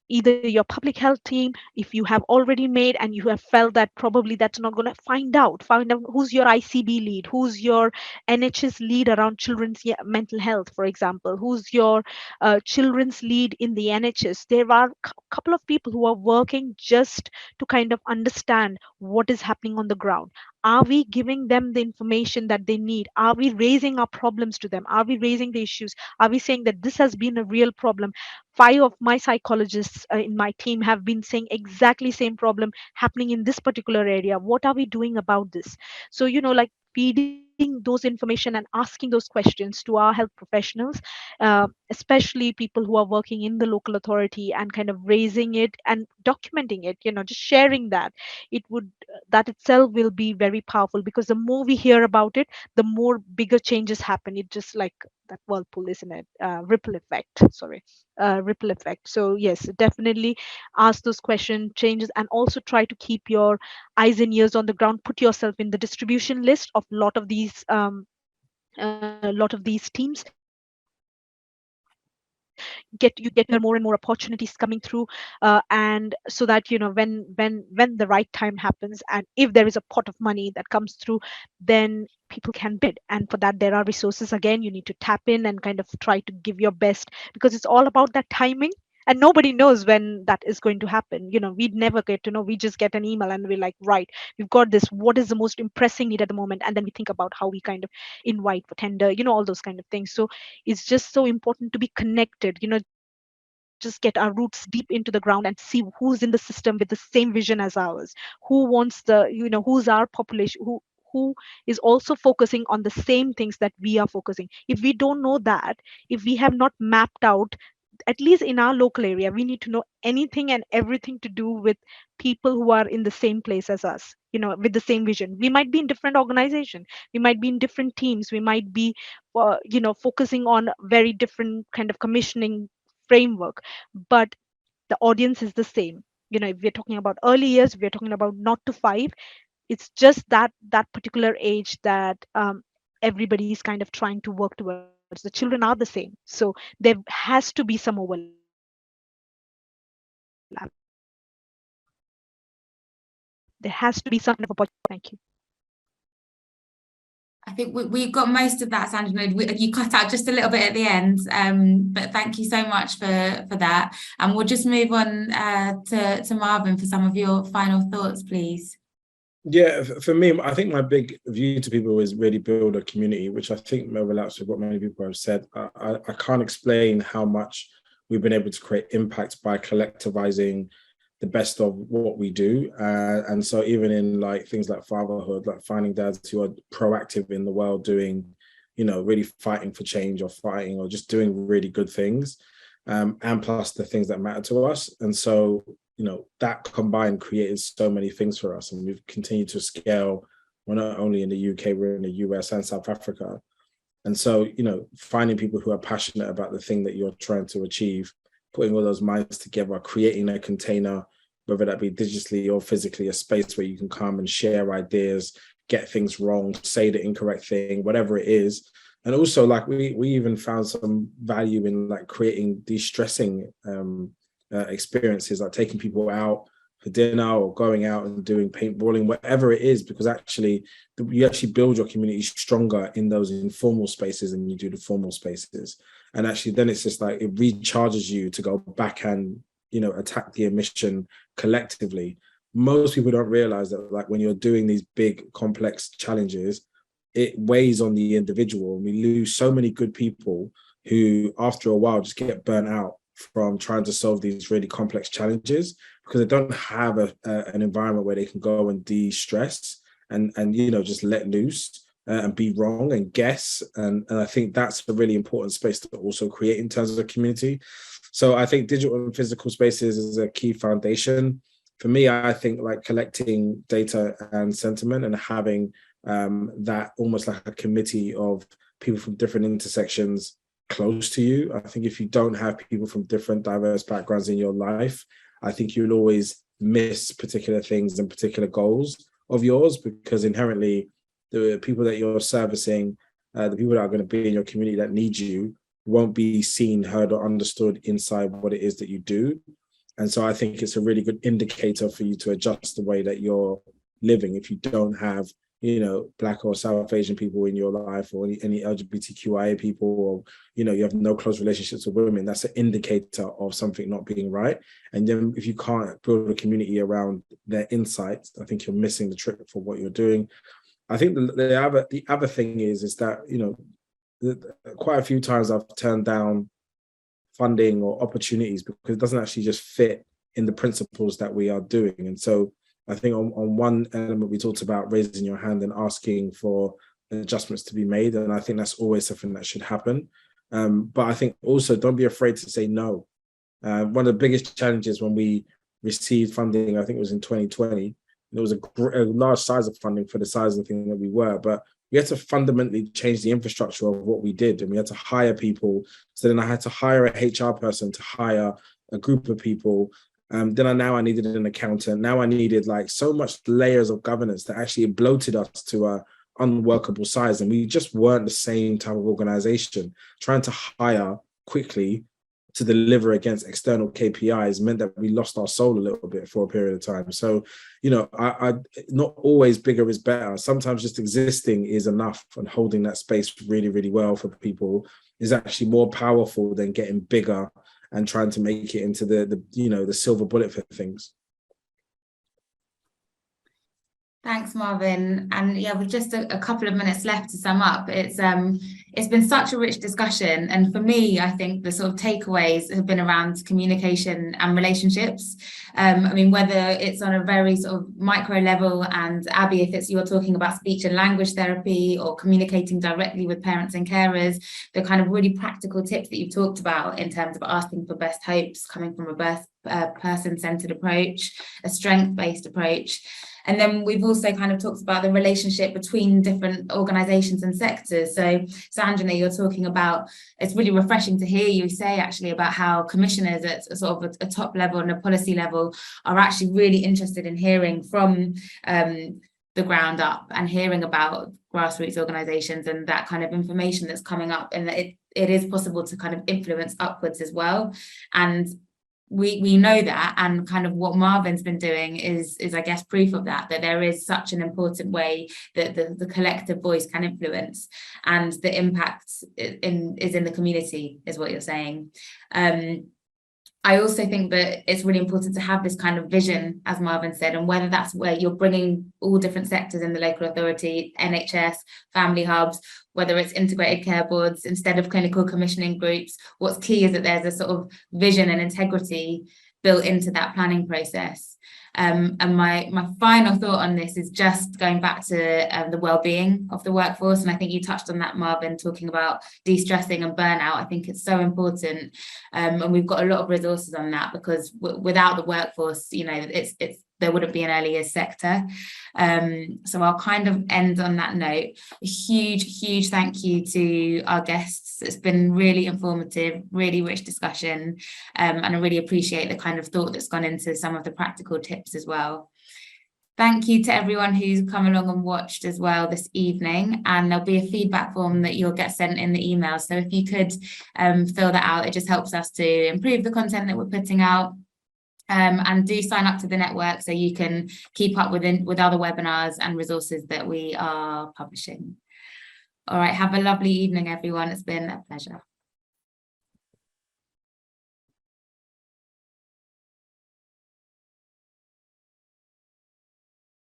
either your public health team, if you have already made and you have felt that probably that's not going to, find out who's your ICB lead, who's your NHS lead around children's mental health, for example, who's your children's lead in the NHS. There are a couple of people who are working just to kind of understand what is happening on the ground. Are we giving them the information that they need? Are we raising our problems to them? Are we raising the issues? Are we saying that this has been a real problem? 5 of my psychologists in my team have been saying exactly same problem happening in this particular area. What are we doing about this? So like feeding those information and asking those questions to our health professionals, especially people who are working in the local authority, and kind of raising it and documenting it, just sharing that, it would that itself will be very powerful, because the more we hear about it, the more bigger changes happen. It just like that whirlpool, isn't it? Ripple effect, sorry. Ripple effect. So yes, definitely ask those question changes, and also try to keep your eyes and ears on the ground. Put yourself in the distribution list of lot of these teams. Get more and more opportunities coming through, and so that when the right time happens, and if there is a pot of money that comes through, then people can bid. And for that, there are resources. Again, you need to tap in and kind of try to give your best, because it's all about that timing. And nobody knows when that is going to happen. We'd never get to know. We just get an email and we're like, right, we've got this. What is the most impressing need at the moment? And then we think about how we kind of invite for tender, all those kind of things. So it's just so important to be connected, just get our roots deep into the ground and see who's in the system with the same vision as ours, who wants who's our population, who is also focusing on the same things that we are focusing. If we don't know that, if we have not mapped out, at least in our local area, we need to know anything and everything to do with people who are in the same place as us, with the same vision. We might be in different organization, we might be in different teams, we might be focusing on very different kind of commissioning framework, but the audience is the same. If we're talking about early years, we're talking about not to 5. It's just that particular age that everybody is kind of trying to work towards. The children are the same, so there has to be some overlap. There has to be some kind of opportunity. Thank you. I think we got most of that, Sanjana. You cut out just a little bit at the end, but thank you so much for that. And we'll just move on to Marvin for some of your final thoughts, please. Yeah, for me, I think my big view to people is really build a community, which I think overlaps with what many people have said. I can't explain how much we've been able to create impact by collectivizing the best of what we do. And so even in like things like fatherhood, like finding dads who are proactive in the world doing, really fighting for change or fighting or just doing really good things, and plus the things that matter to us. And so, that combined created so many things for us, and we've continued to scale We're not only in the UK, we're in the US and South Africa. And so, finding people who are passionate about the thing that you're trying to achieve, putting all those minds together, creating a container, whether that be digitally or physically, a space where you can come and share ideas, get things wrong, say the incorrect thing, whatever it is. And also, like, we even found some value in like creating de-stressing experiences, like taking people out for dinner or going out and doing paintballing, whatever it is, because actually you actually build your community stronger in those informal spaces than you do the formal spaces. And actually then it's just like it recharges you to go back and attack the emission collectively. Most people don't realize that, like, when you're doing these big complex challenges, it weighs on the individual. We lose so many good people who after a while just get burnt out from trying to solve these really complex challenges because they don't have an environment where they can go and de-stress and just let loose and be wrong and guess. And I think that's a really important space to also create in terms of the community. So I think digital and physical spaces is a key foundation. For me, I think like collecting data and sentiment and having that almost like a committee of people from different intersections close to you. I think if you don't have people from different diverse backgrounds in your life, I think you'll always miss particular things and particular goals of yours, because inherently the people that you're servicing, the people that are going to be in your community that need you, won't be seen, heard, or understood inside what it is that you do. And so I think it's a really good indicator for you to adjust the way that you're living. If you don't have Black or South Asian people in your life, or any LGBTQIA people, or, you have no close relationships with women, that's an indicator of something not being right. And then if you can't build a community around their insights, I think you're missing the trick for what you're doing. I think the other thing is that, quite a few times I've turned down funding or opportunities because it doesn't actually just fit in the principles that we are doing. And so I think on one element, we talked about raising your hand and asking for adjustments to be made. And I think that's always something that should happen. But I think also don't be afraid to say no. One of the biggest challenges when we received funding, I think it was in 2020, there was a large size of funding for the size of the thing that we were, but we had to fundamentally change the infrastructure of what we did. And we had to hire people. So then I had to hire a HR person to hire a group of people. Then I needed an accountant. Now I needed like so much layers of governance that actually bloated us to a unworkable size. And we just weren't the same type of organization. Trying to hire quickly to deliver against external KPIs meant that we lost our soul a little bit for a period of time. So, I not always bigger is better. Sometimes just existing is enough, and holding that space really, really well for people is actually more powerful than getting bigger and trying to make it into the silver bullet for things. Thanks, Marvin. And yeah, with just a couple of minutes left to sum up, it's been such a rich discussion. And for me, I think the sort of takeaways have been around communication and relationships. Whether it's on a very sort of micro level, and Abby, if you're talking about speech and language therapy or communicating directly with parents and carers, the kind of really practical tips that you've talked about in terms of asking for best hopes, coming from a person-centered approach, a strength-based approach. And then we've also kind of talked about the relationship between different organizations and sectors. So Sanjana, you're talking about, it's really refreshing to hear you say actually about how commissioners at sort of a top level and a policy level are actually really interested in hearing from the ground up and hearing about grassroots organizations and that kind of information that's coming up, and that it is possible to kind of influence upwards as well. And we know that, and kind of what Marvin's been doing is I guess proof of that there is such an important way that the collective voice can influence, and the impact is in the community, is what you're saying. I also think that it's really important to have this kind of vision, as Marvin said, and whether that's where you're bringing all different sectors in the local authority, NHS, family hubs, whether it's integrated care boards instead of clinical commissioning groups. What's key is that there's a sort of vision and integrity built into that planning process. And my final thought on this is just going back to the well-being of the workforce. And I think you touched on that, Marvin, talking about de-stressing and burnout. I think it's so important. And we've got a lot of resources on that, because without the workforce, it's there wouldn't be an early years sector. So I'll kind of end on that note. A huge thank you to our guests. It's been really informative, really rich discussion, and I really appreciate the kind of thought that's gone into some of the practical tips as well. Thank you to everyone who's come along and watched as well this evening, and there'll be a feedback form that you'll get sent in the email. So if you could fill that out, it just helps us to improve the content that we're putting out. And do sign up to the network so you can keep up with other webinars and resources that we are publishing. All right, have a lovely evening, everyone. It's been a pleasure.